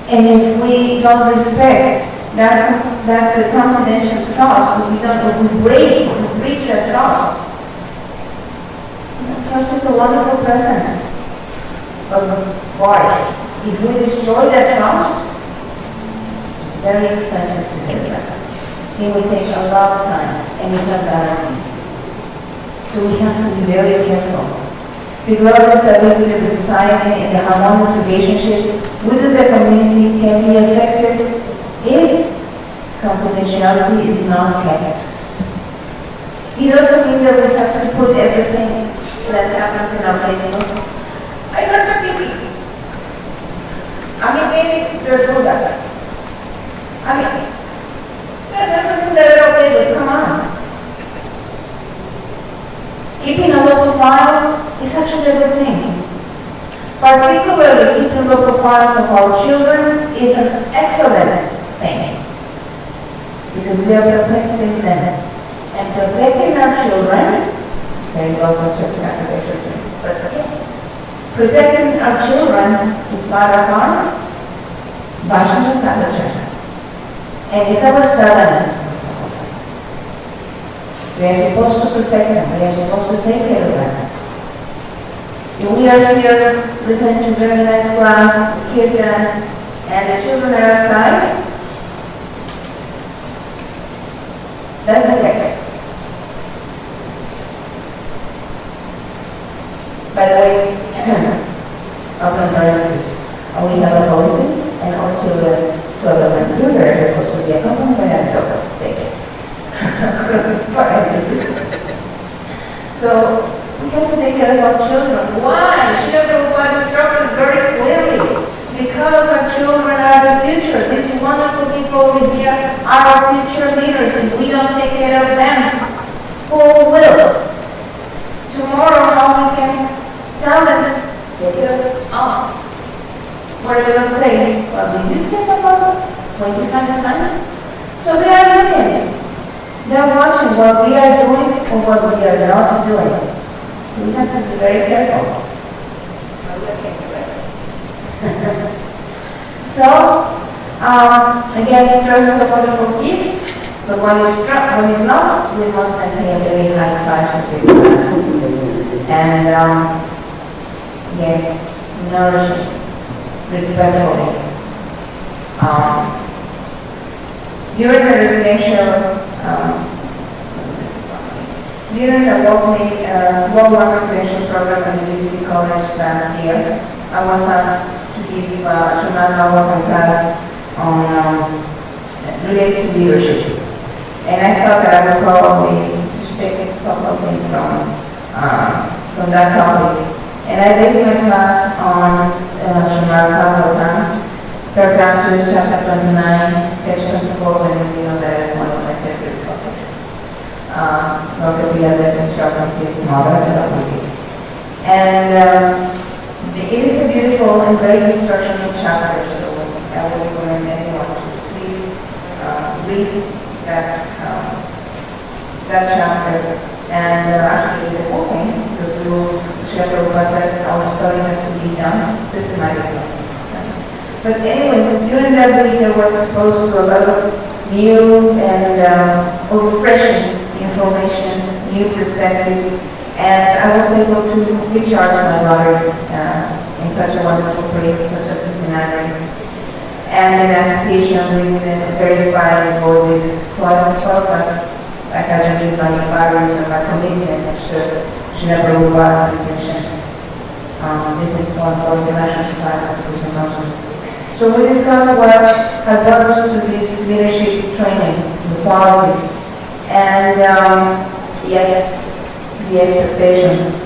and if we don't respect that the confidential trust, if we breach that trust. Trust is a wonderful present. But why? If we destroy that trust, it's very expensive to get it back. It will take a lot of time, and it's not guaranteed. So we have to be very careful. The growth and stability of the society and the harmonious relationship within the community can be affected if confidentiality is not kept. It doesn't mean that we have to put everything that happens in our Facebook. I got the pee-pee. There's Buddha. There's other things that are okay with. Come on. Keeping a local file is actually a good thing. Particularly keeping local files of our children is an excellent thing. Because we are protecting them. And protecting our children, there you go, some certain application. But yes, protecting our children is part of our Vaishnava Sadachar. And it's our sadhana. We are supposed to protect them. We are supposed to take care of them. If we are here listening to very nice class, kirtan, and the children are outside, that's the text. By the way, open parenthesis. We have a policy, and all children to a computer are supposed to be accompanied by an adult. So we have to take care of our children. Why? Srila Prabhupada instructed very clearly. Because our children are the future. These wonderful people over here are our future leaders. If we don't take care of them, who will? Tomorrow, how we can tell them, take care of us. What are they going to say? Well, did you take care of us when you had the time? So they are looking. They're watching what we are doing or what we are not doing. We have to be very careful. So, again, trust is a wonderful gift, but when it's lost, we must then pay a very high price to and yeah, nourish respectfully. During the World Residential Program at the UBC College last year, I was asked to give Shunana welcome class on related to leadership. And I thought that I would probably just take a couple of things from that topic. And I based my class on Shunana Bhagavatam, third chapter, chapter 29, page 24, and you know that is one of my favorite topics. Dr. Pila that instructed his mother and it is a beautiful and very instructional chapter, so I would recommend anyone to please read that chapter and actually the whole thing, because Srila Prabhupada says that our study has to be done systematically. But anyways, during that week I was exposed to a lot of new and refreshing information, new perspectives, and I was able to recharge my batteries in such a wonderful place, such as Cincinnati, and in association with very inspiring devotees. So I felt as I had to give my values and my commitment to Srila Prabhupada and his mission. This is one for the National Society of Christian Muslims. So we discussed what had brought us to this leadership training, the qualities, and yes, the expectations.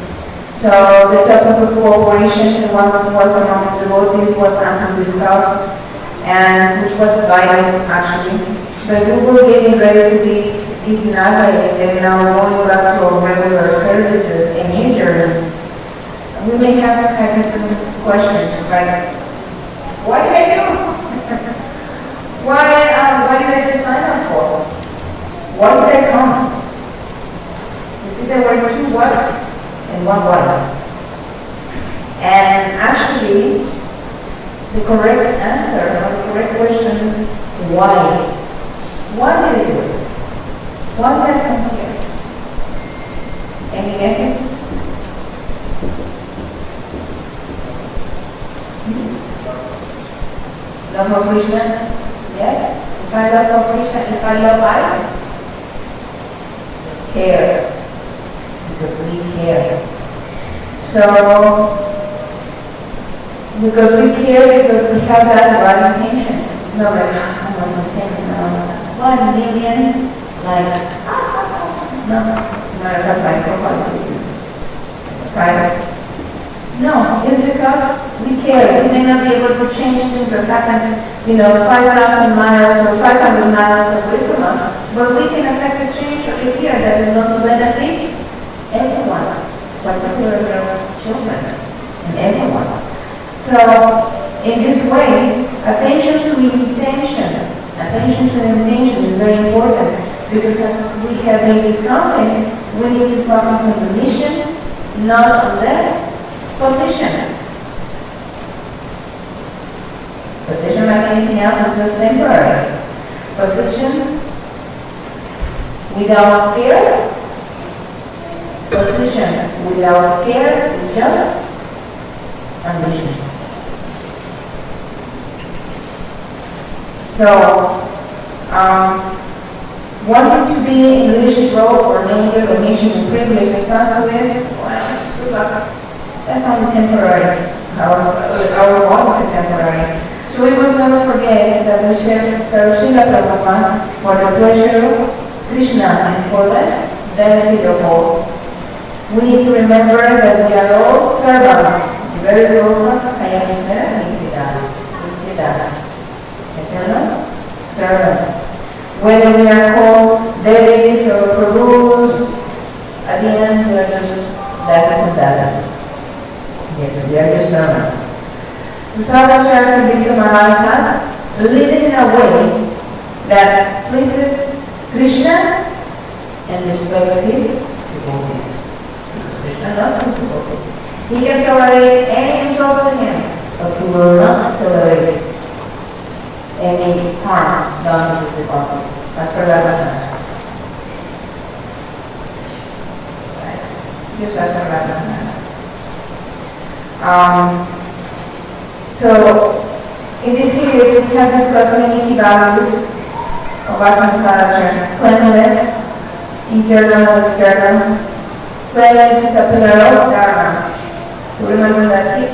So the topic of cooperation was among the devotees, was discussed, and which was vital actually. But we were getting ready to leave Nagari and now going back to our regular services in India. We may have questions like, what did I do? What did I just sign up for? Why did I come? You see, there were two whats and one why. And actually, the correct answer or the correct question is why? Why did I do it? Why did I come here? Any guesses? Love for Krishna? Yes? If I love for Krishna, if I love I? Care. Because we care. So, because we care, because we have that right intention. It's not like, I'm not going to 1 million likes. No. Matter of fact, my profile is private. No, it's because we care. We may not be able to change things that happen, 5,000 miles or 500 miles away from us, but we can affect the change over here that is going to benefit everyone, particularly our children and everyone. So, in this way, attention to the intention is very important, because as we have been discussing, we need to focus on the mission, not on the position. Position, like anything else, is just temporary. Position without care. Position without care is just ambition. So, wanting to be in leadership role for major donations and privilege sounds good. That's only temporary. Our walk is temporary. So we must never forget that we serve Srila Prabhupada for the pleasure of Krishna and for the benefit of all. We need to remember that we are all servants. The very Lord with us. Eternal servants. Whether we are called Devis or Prabhus, at the end we are just dasas and dasas. Yes, we are just servants. So Sadachar can be summarized as living in a way that pleases Krishna and respects his devotees. Because Krishna loves his devotees. He can tolerate any insult to him, but he will not tolerate any harm done to his devotees. As per Radha. Just as per Radha. So, in this series, we have discussed many key values of Vaishnava Sadachar: cleanliness, internal and external. Cleanliness is a pillar of Dharma. You remember that kid?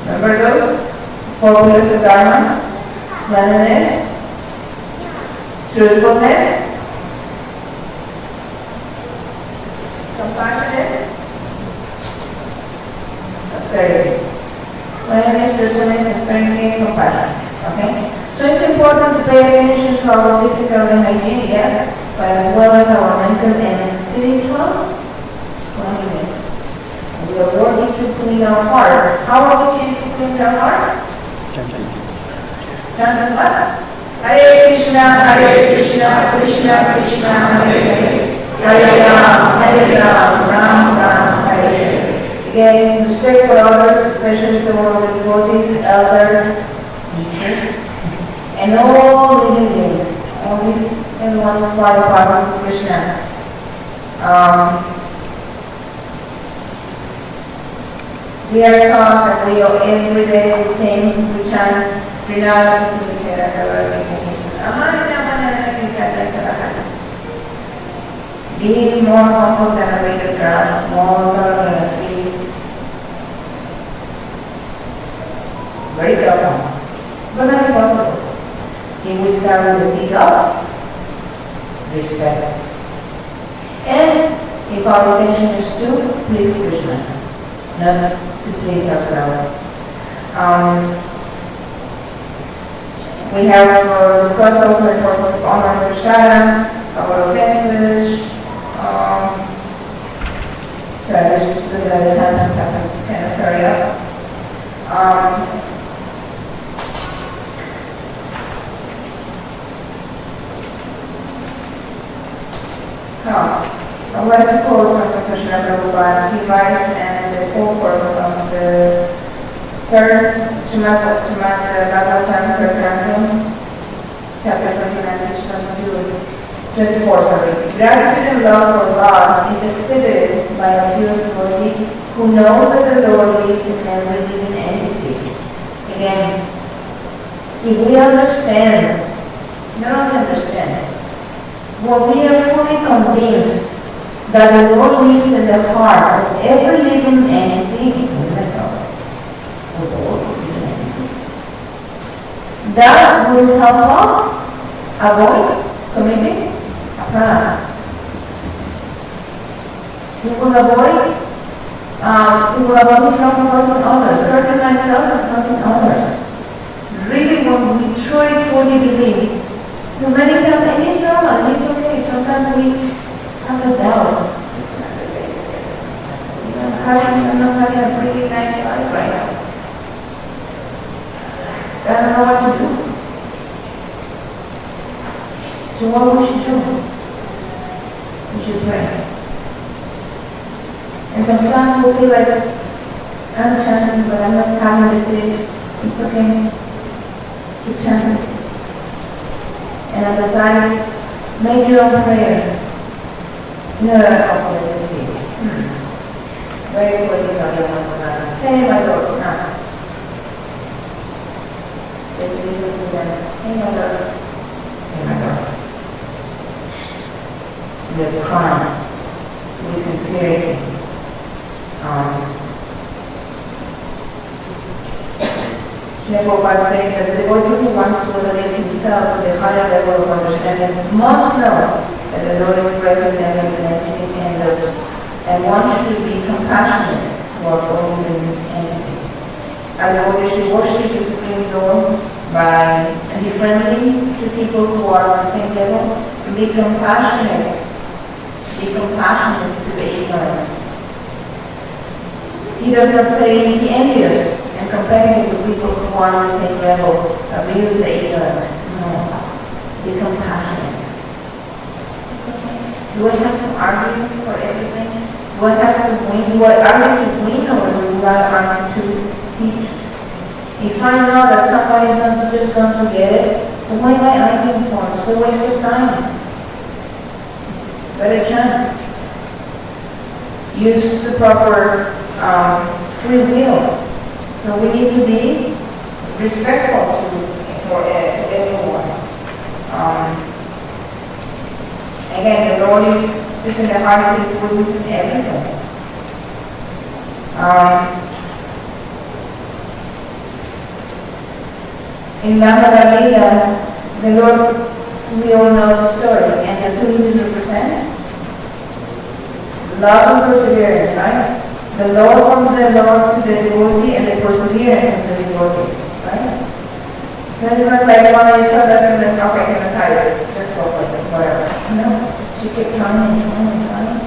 Remember those? 4 pillars of Dharma: cleanliness, truthfulness, compassionate, austerity. Cleanliness, truthfulness, austerity, and compassion. Okay? So it's important to pay attention to our physical and hygiene, yes, but as well as our mental and spiritual cleanliness. We are working to clean our heart. How are we changing to clean our heart? Chant and what? Hare Krishna, Krishna Krishna, Hare Hare, Hare Ram, Ram Ram, Hare Hare. Again, respect for others, especially to our devotees, elder, teachers, and all living beings. All these and one is part of us of Krishna. We are taught that we are every day we think, we chant, being more humble than a blade of grass, smaller than a tree. Very careful, but not impossible. If we start with the seed of respect. And if our intention is to please Krishna, not to please ourselves. We have discussed also the importance of honor and prashadam, our offenses. So I just look at the time sometimes I kind of hurry up. I would like to quote Swami Krishna Prabhupada. He writes in the foreword of the third Srimad Bhagavatam, third canto, chapter 29, Krishna 24, sorry. Gratitude and love for God is exhibited by a pure devotee who knows that the Lord lives in every living entity. Again, if we understand, not only understand, when we are fully convinced that the Lord lives in the heart of every living entity, that will help us avoid committing crimes. We will avoid from hurting others, hurting myself and hurting others. Really, when we truly believe, many times, and it's normal, it's okay, sometimes we have a doubt. I'm not having a pretty nice life right now. I don't know what to do. So what we should do? We should pray. And sometimes we feel like, I'm chanting, but I'm not having it. It's okay. Keep chanting. And on the side, make your own prayer. No, let's see. Very good, hey, my Lord, now. Basically, to them, hey, my Lord, hey, my Lord. You're crying with sincerity. Prabhupada says that the devotee who wants to elevate himself to the higher level of understanding must know that the Lord is present in every entity and those, and one should be compassionate toward all living entities. A devotee should worship the Supreme Lord by be friendly to people who are on the same level, and be compassionate to the ignorant. He does not say be envious and comparing with people who are on the same level, abuse the ignorant. No. Be compassionate. Do I have to argue for everything? Do I have to win? Do I argue to win or do I argue to teach? If I know that somebody is not just going to get it, then why am I arguing for it? It's a waste of time. Better chant. Use the proper free will. So we need to be respectful to everyone. Again, the Lord is in the heart of His witnesses everywhere. In Vaishnava, the Lord, we all know the story, and the two images represent love and perseverance, right? The love from the Lord to the devotee and the perseverance of the devotee, right? So it's not like one is so that and then, okay, I'm tired, just go with it, whatever. No, she kept trying and trying and trying.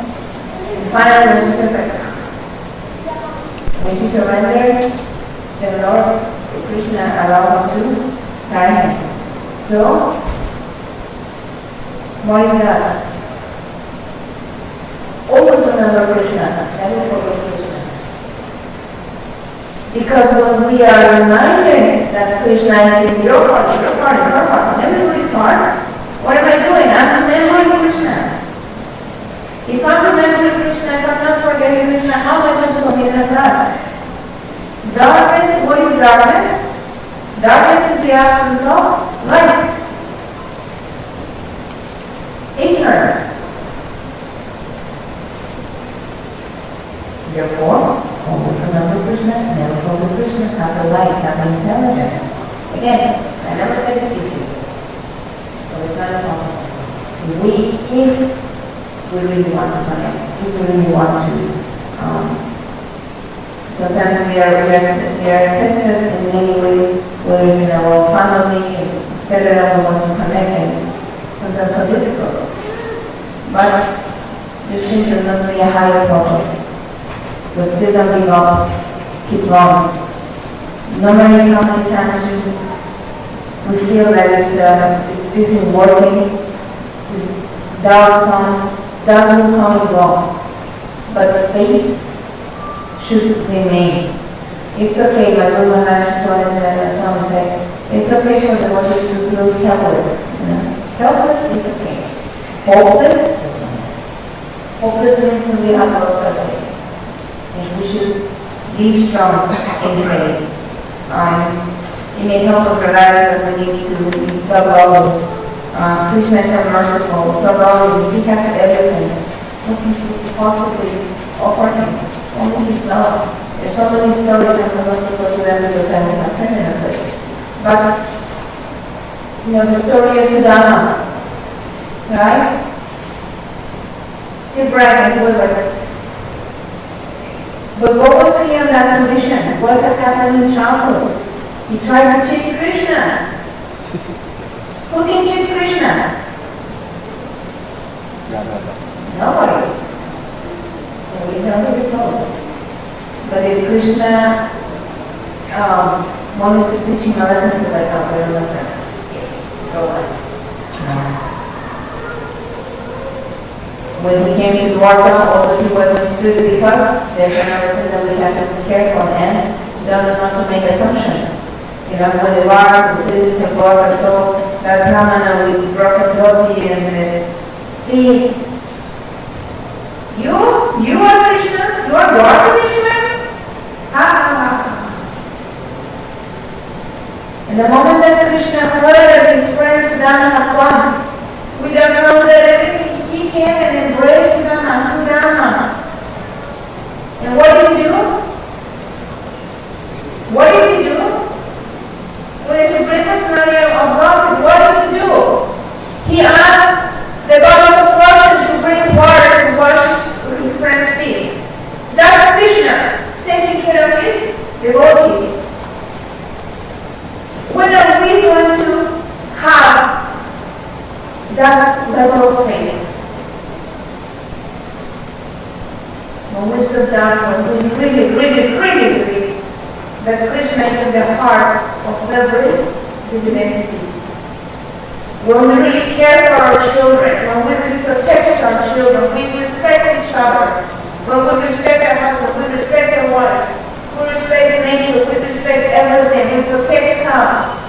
And finally, when she says like, when she surrendered, the Lord, Krishna allowed her to die. So, what is that? Always remember Krishna, never forget Krishna. Because when we are reminded that Krishna is in your heart, everybody's heart, what am I doing? I'm remembering Krishna. If I'm remembering Krishna, if I'm not forgetting Krishna, how am I going to commit a crime? Darkness, what is darkness? Darkness is the absence of light. Ignorance. Therefore, always remember Krishna, never forget Krishna, have the light, have the intelligence. Again, I never said it's easy, but it's not impossible. If we really want to connect, if we really want to, sometimes we are tested in many ways, whether it's in our family, etc. We want to connect, and it's sometimes so difficult. But there seems to not be a higher purpose. But still don't give up, keep going. No matter how many times we feel that this isn't working, doubts will come and go. But faith should remain. It's okay, my Guru Maharaj Swami said, it's okay for the devotees to feel helpless. Helpless is okay. Hopeless is not. Hopeless means when we have lost our faith. And we should be strong in faith. It may help us realize that we need to be loving. Krishna is so merciful, so loving. He has everything. What can we possibly offer him? Only His love. There's so many stories I'm not going to go to them because I will not finish it. But, the story of Sudama, right? Surprising, he was like, but what was he on that condition? What has happened in childhood? He tried to cheat Krishna. Who can cheat Krishna? Nobody. And we know the results. But if Krishna wanted to teach him a lesson, so like, I don't know. Go on. When he came to Dwarka, although he was understood because there's another thing that we have to be careful and not to make assumptions. When the Lords, the citizens of Dwarka saw that Brahmana with broken dhoti and feet, you are Krishnas? You are Dwarkadishman? And the moment that Krishna heard that his friends Sudama have gone, we don't know that everything he came and embraced Sudama. And what did he do? What did he do? When the Supreme Personality of God, what does he do? He asked the goddess of fortune to bring water to wash his friend's feet. That's Krishna taking care of his devotee. When are we going to have that level of faith? When we step down, when we really believe that Krishna is in the heart of every living entity. When we really care for our children, when we really protect our children, we respect each other, when we respect our husband, we respect our wife, we respect nature, we respect everything, we protect cows.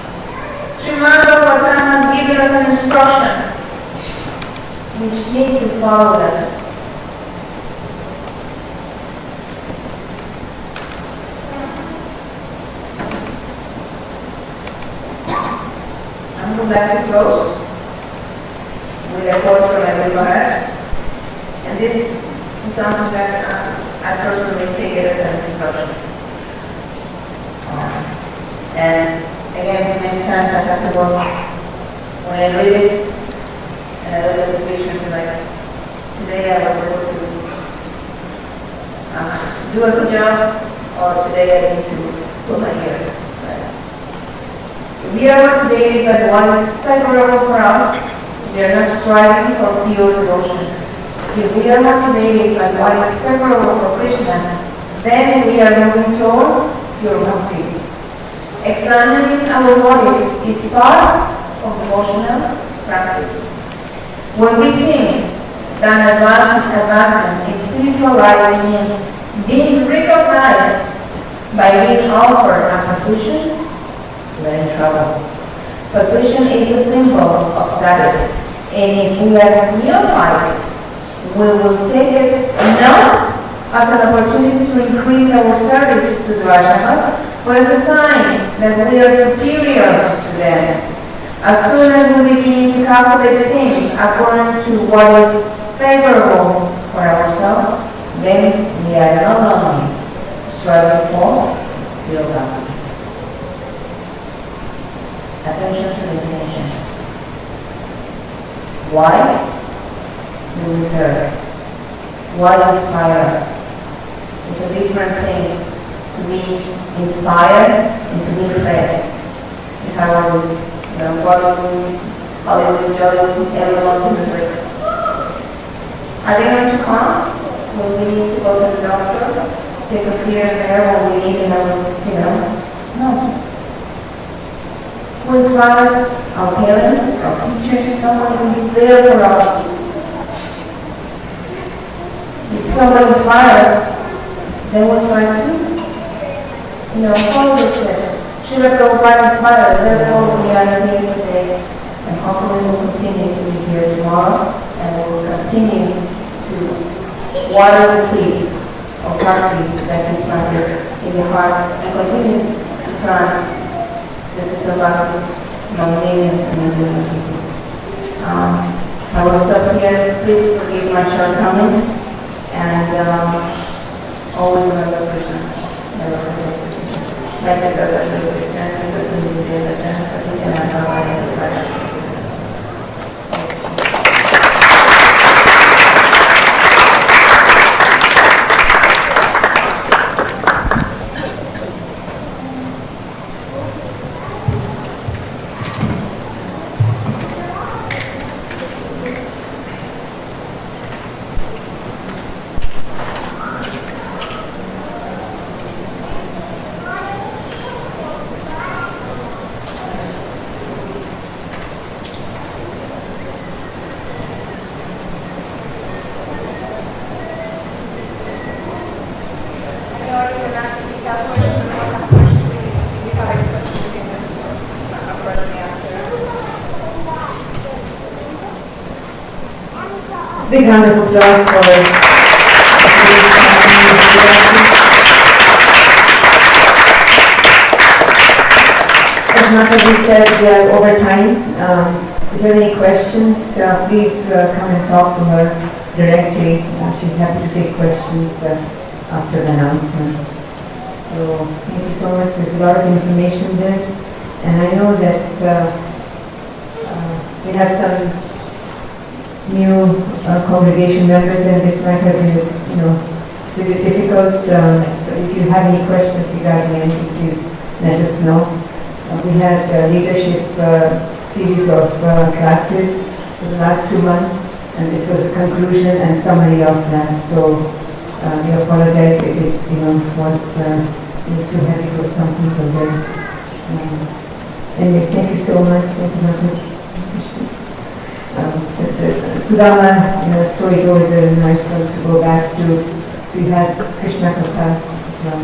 Srimad Bhagavatam has given us an instruction. We need to follow that. would like to close with a quote from Abdul Maharaj. And this is something that I personally take it as an instruction. And again, many times I have to go, when I read it, and I look at the pictures and like, today I was able to do a good job, or today I need to put my ear. We are motivated by what is favorable for us. We are not striving for pure devotion. If we are motivated by what is favorable for Krishna, then we are moving toward pure bhakti. Examining our motives is part of devotional practice. When we think that advancement in spiritual life means being recognized by being offered a position, we're in trouble. Position is a symbol of status, and if we are neophytes, we will take it not as an opportunity to increase our service to the Vaishnavas, but as a sign that we are superior to them. As soon as we begin to calculate things according to what is favorable for ourselves, then we are no longer striving for pure bhakti. Attention to the intention. Why do we serve? What inspires us? It's a different thing to be inspired and to be impressed. If I were Hollywood, Jollywood, everyone to the Are they going to come when we need to go to the doctor? Take us here and there when we need No. Who inspires our parents, our teachers, someone who is there for us. If someone inspires, then we'll try to, follow the steps. Srila Prabhupada inspires us, therefore we are here today, and hopefully we'll continue to be here tomorrow, and we'll continue to water the seeds of bhakti that we planted in the heart, and continue to plant the seeds of bhakti among millions and millions of people. I will stop here. Please forgive my shortcomings, and always remember Krishna. Never forget Krishna. Big round of applause for as Mataji said, we are over time. If you have any questions, please come and talk to her directly. She's happy to take questions after the announcements. So thank you so much. There's a lot of information there, and I know that we have some new congregation members, and this might have been, really difficult. If you have any questions regarding anything, please let us know. We had a leadership series of classes for the last 2 months, and this was a conclusion and summary of that. So we apologize if it, was too heavy for some people there. Anyways, thank you so much. Thank you very much. Sudama story is always a nice one to go back to. So you had Krishna Katha as well.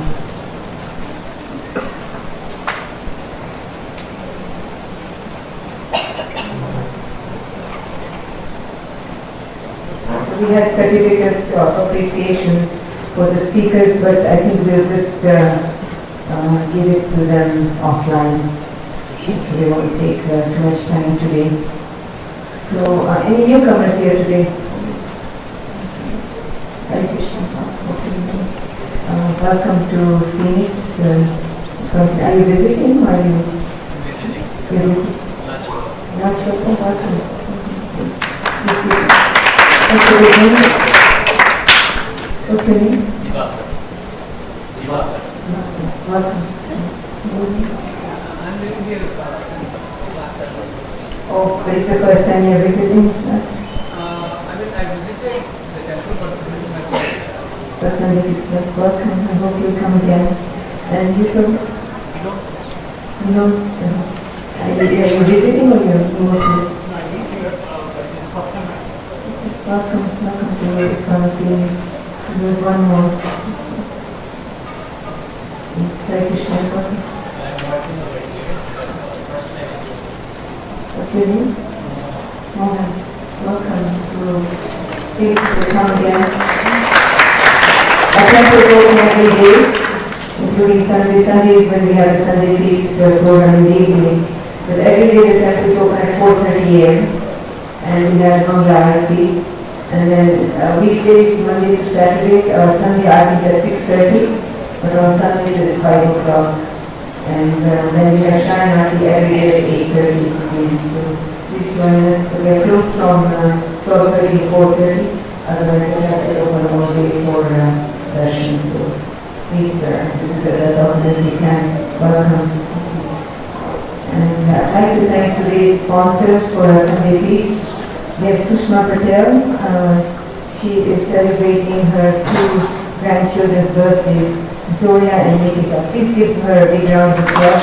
So we had certificates of appreciation for the speakers, but I think we'll just give it to them offline. so we won't take too much time today. So, any newcomers here today? Hare Krishna. Welcome to Phoenix. Are you visiting or are you? Visiting. You're visiting? Not sure. Welcome. What's your name? What's your name? Welcome. Oh, but it's the first time you're visiting us? I visited the temple, but this is my first. First time it is first. Welcome. I hope you'll come again. And you come? No. Are you visiting or you're working? Welcome to this one of Phoenix. There's one more. Hare Krishna. What's your name? Mohan. Welcome. So, please come again. Our temple is open every day, including Sunday. Sundays when we have a Sunday feast program in the evening. But every day the temple is open at 4:30 a.m. and we have Mangala Arati. And then weekdays, Mondays to Saturdays, our Sunday Arati is at 6:30, but on Sundays it's at 5 o'clock. And then we have Shrine Arati every day at 8:30 p.m. So please join us. We are closed from 12:30 to 4:30. Otherwise the temple is open all day for darshan. So please visit us as often as you can. Welcome. And I'd like to thank today's sponsors for our Sunday feast. We have Sushma Patel. She is celebrating her 2 grandchildren's birthdays, Zoya and Nikita. Please give her a big round of applause.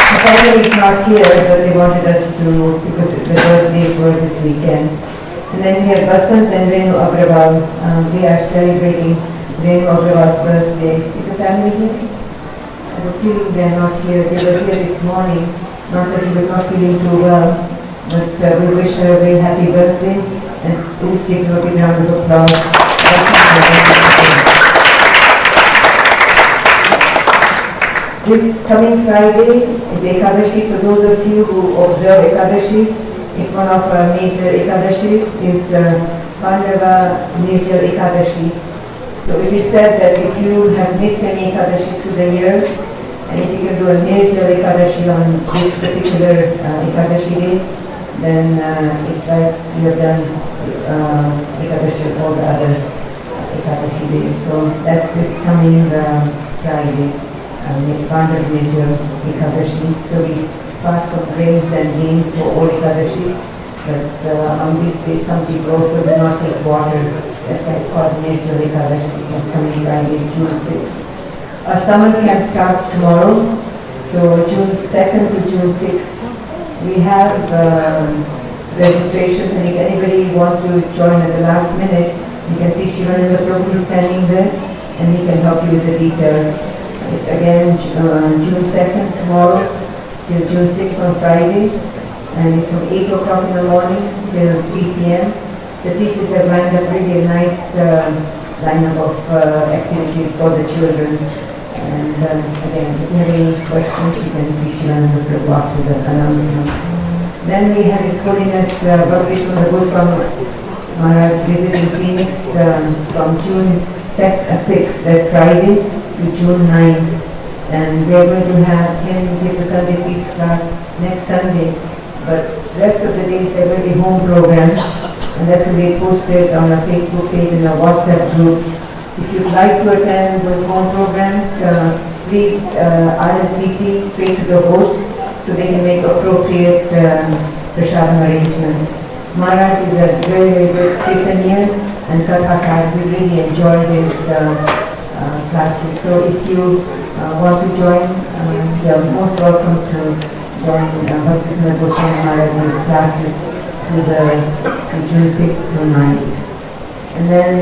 The family is not here, but they wanted us to, because the birthdays were this weekend. And then we have Basant and Renu Agrawal. They are celebrating Renu Agrawal's birthday. Is the family here? I have a feeling they are not here. They were here this morning, not that she was not feeling too well, but we wish her a very happy birthday, and please give her a big round of applause. This coming Friday is Ekadashi, so those of you who observe Ekadashi, it's one of our major Ekadashis, is Vaishnava major Ekadashi. So it is said that if you have missed any Ekadashi through the year, and if you can do a major Ekadashi on this particular Ekadashi day, then it's like you have done Ekadashi of all the other Ekadashi days. So that's this coming Friday, Vaishnava major Ekadashi. So we fast from grains and beans for all Ekadashis, but on these days some people also do not take water. That's why it's called major Ekadashi. It's coming Friday, June 6th. Our summer camp starts tomorrow, so June 2nd to June 6th. We have registrations, and if anybody wants to join at the last minute, you can see Shivan in the program standing there, and he can help you with the details. It's again June 2nd tomorrow till June 6th on Friday, and it's from 8 o'clock in the morning till 3 p.m. The teachers have lined up really a nice lineup of activities for the children. And again, if you have any questions, you can see Shivan in the program after the announcements. Then we have His Holiness Bhaktivinoda Goswami Maharaj visiting Phoenix from June 6th, that's Friday, to June 9th. And we are going to have him give the Sunday Feast class next Sunday. But the rest of the days there will be home programs, and that's will be posted on our Facebook page and our WhatsApp groups. If you'd like to attend those home programs, please RSVP straight to the host so they can make appropriate prashadam arrangements. Maharaj is a very, very good kirtanier and kathakar. We really enjoy his classes. So if you want to join, you're most welcome to join Bhaktivinoda Goswami Maharaj's classes to June 6th to 9th. And then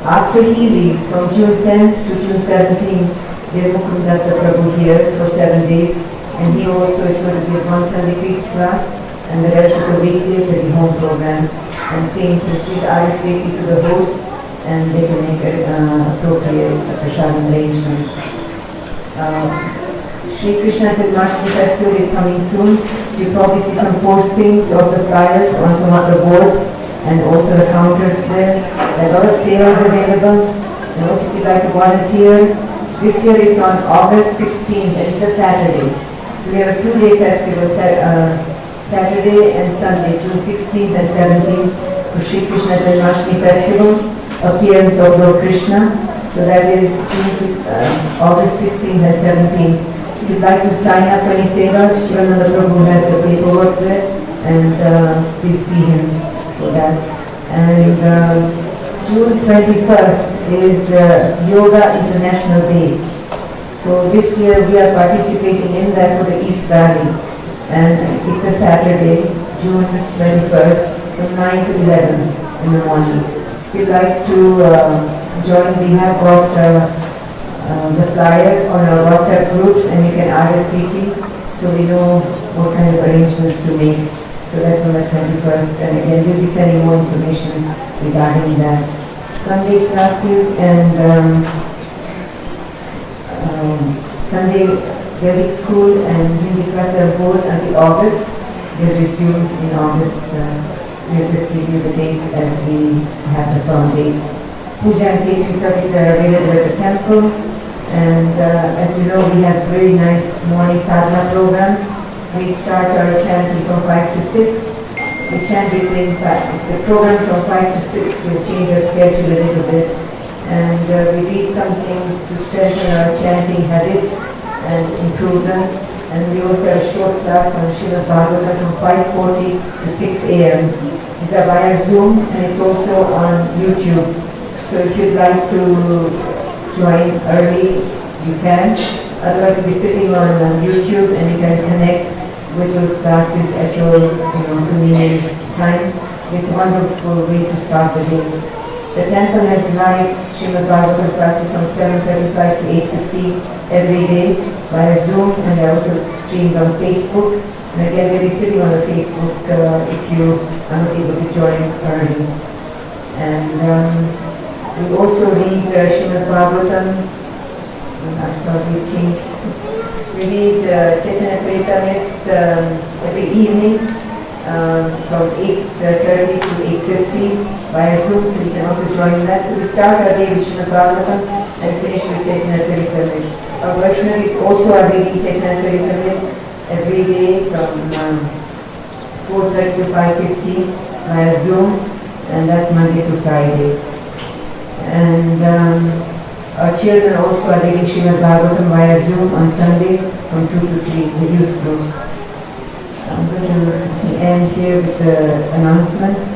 after he leaves, from June 10th to June 17th, we have Mukundatta Prabhu here for 7 days, and he also is going to give one Sunday feast class, and the rest of the weekdays will be home programs. And same thing, please RSVP to the host, and they can make appropriate prashadam arrangements. Shri Krishna Janmashtami festival is coming soon. So you probably see some postings of the flyers on some of the boards and also the counter there. There are a lot of sales available. And also if you'd like to volunteer, this year it's on August 16th and it's a Saturday. So we have a 2-day festival, Saturday and Sunday, June 16th and 17th for Shri Krishna Janmashtami festival, appearance of Lord Krishna. So that is August 16th and 17th. If you'd like to sign up for any sevas, Shivananda Prabhu has the paperwork there, and please see him for that. And June 21st is Yoga International Day. So this year we are participating in that for the East Valley. And it's a Saturday, June 21st, from 9 to 11 in the morning. So if you'd like to join, we have got the flyer on our WhatsApp groups and you can RSVP so we know what kind of arrangements to make. So that's on the 21st, and again we'll be sending more information regarding that. Sunday classes and Sunday Vedic school and Hindi class are both until August. They'll resume in August. We'll just give you the dates as we have the firm dates. Puja and catering services are available at the temple. And as you know, we have very nice morning sadhana programs. We start our chanting from 5 to 6. We chant between 5. It's the program from 5 to 6. We'll change our schedule a little bit. And we read something to strengthen our chanting habits and improve them. And we also have a short class on Srimad Bhagavatam from 5:40 to 6 a.m. It's via Zoom and it's also on YouTube. So if you'd like to join early, you can. Otherwise, you'll be sitting on YouTube and you can connect with those classes at your convenient time. It's a wonderful way to start the day. The temple has live Srimad Bhagavatam classes from 7:35 to 8:50 every day via Zoom, and they're also streamed on Facebook. And again, we'll be sitting on the Facebook if you are not able to join early. And we also read Srimad Bhagavatam. I'm sorry, we changed. We read Chaitanya Charitamrita every evening from 8:30 to 8:50 via Zoom, so you can also join that. So we start our day with Srimad Bhagavatam and finish with Chaitanya Charitamrita. Our Vaishnavis also are reading Chaitanya Charitamrita every day from 4:30 to 5:50 via Zoom, and that's Monday through Friday. And our children also are reading Srimad Bhagavatam via Zoom on Sundays from 2 to 3, the youth group. I'm going to end here with the announcements.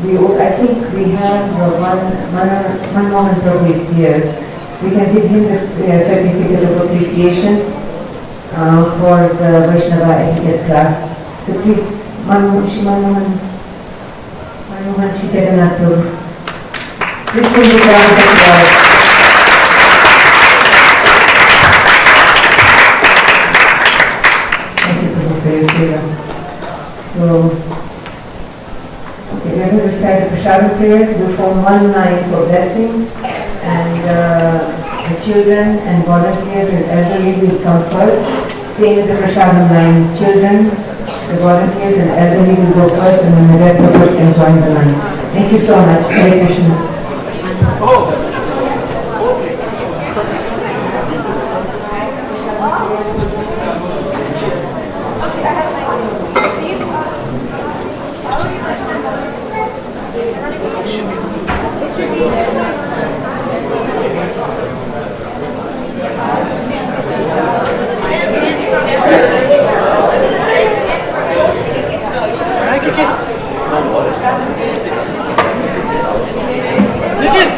I think we have one Mohan Prabhu is here. We can give him this certificate of appreciation for the Vaishnava etiquette class. So please, Manohan Shri Jagannath Prabhu. Please bring the round of applause. Thank you, Prabhu, for your seva. So, okay, we are going to recite the Prashadam prayers. We'll form one line for blessings, and the children and volunteers and elderly will come first. Same as the Prashadam line. Children, the volunteers and elderly will go first, and then the rest of us can join the line. Thank you so much. Hare Krishna. Begin!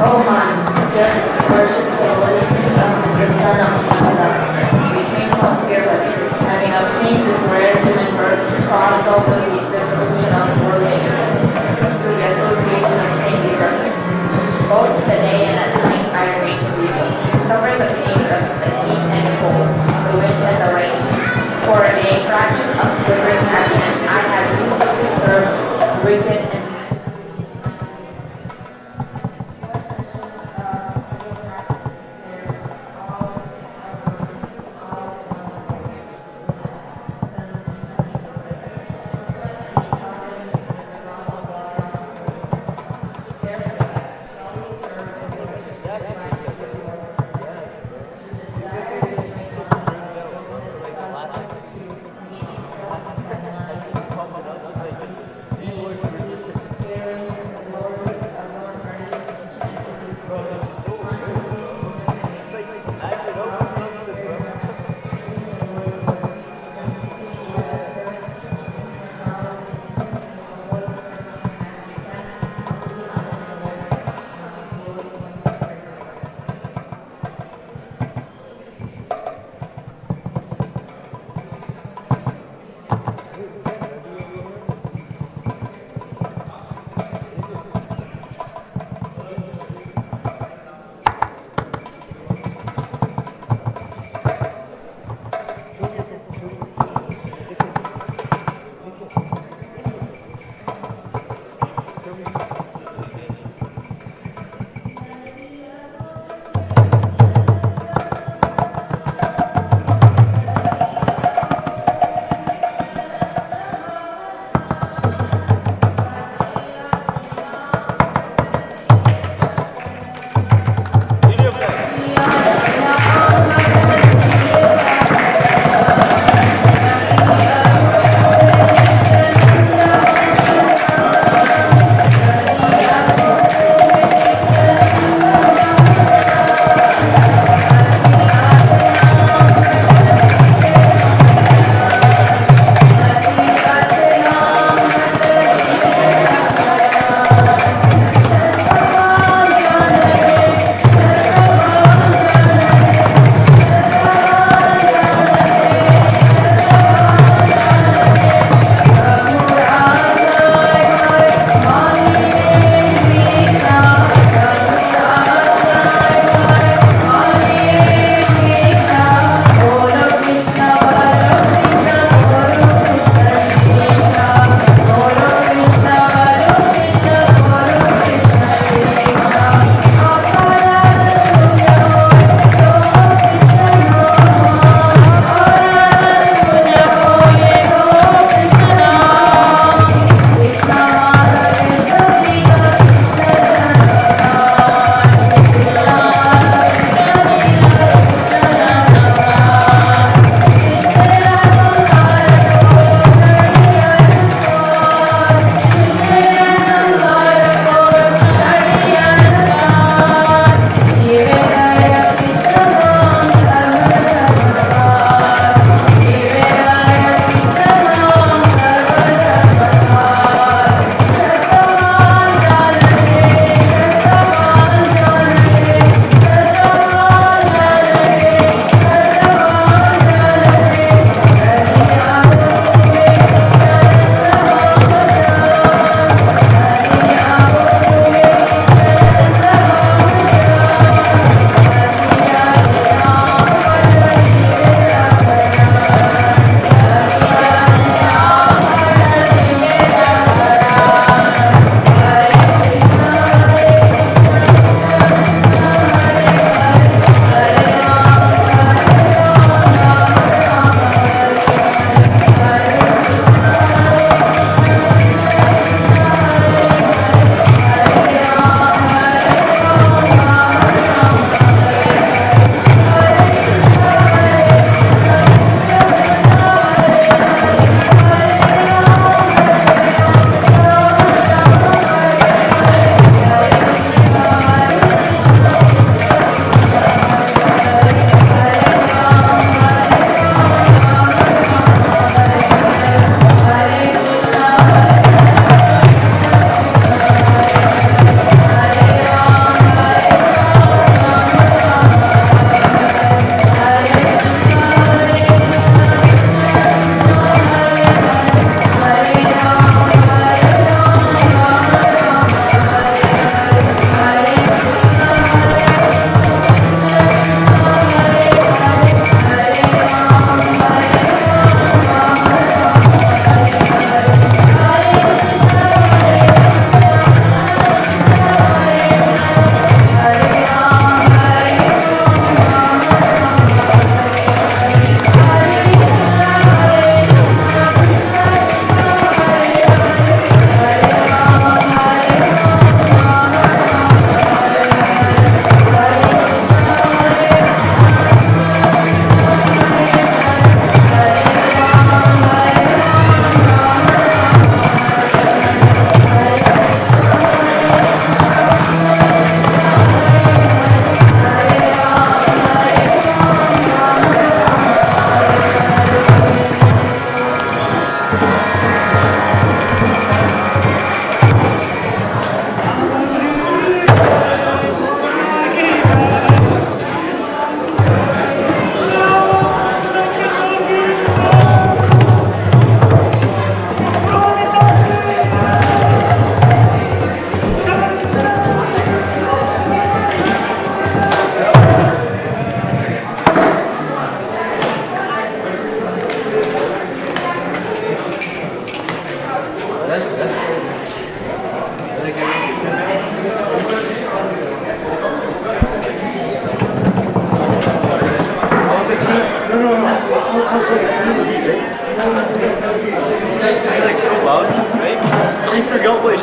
O man, just worship the lotus feet of the son of Nanda, which makes one fearless, having obtained this rare human birth, cross over the dissolution of worldly existence through the association of saintly persons. Both the day and at night I remain sleepless, suffering the pains of the heat and cold, the wind and the rain. For the attraction of quivering happiness, I have uselessly served wicked and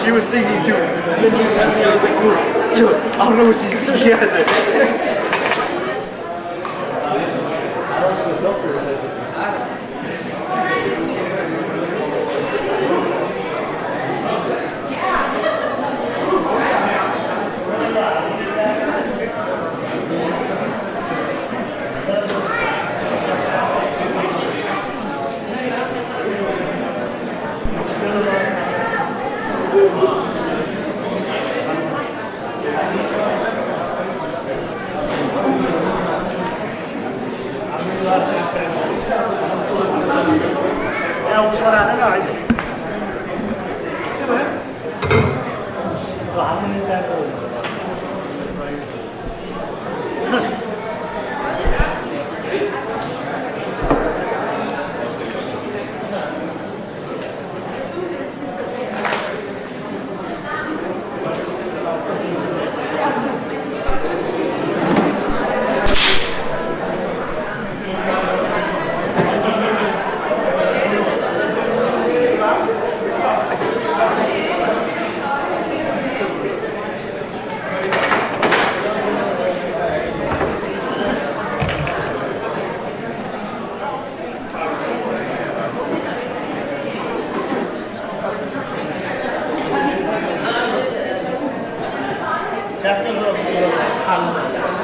she was singing too. And then you told me, I was like, oh, I don't know what she's singing either. chapter of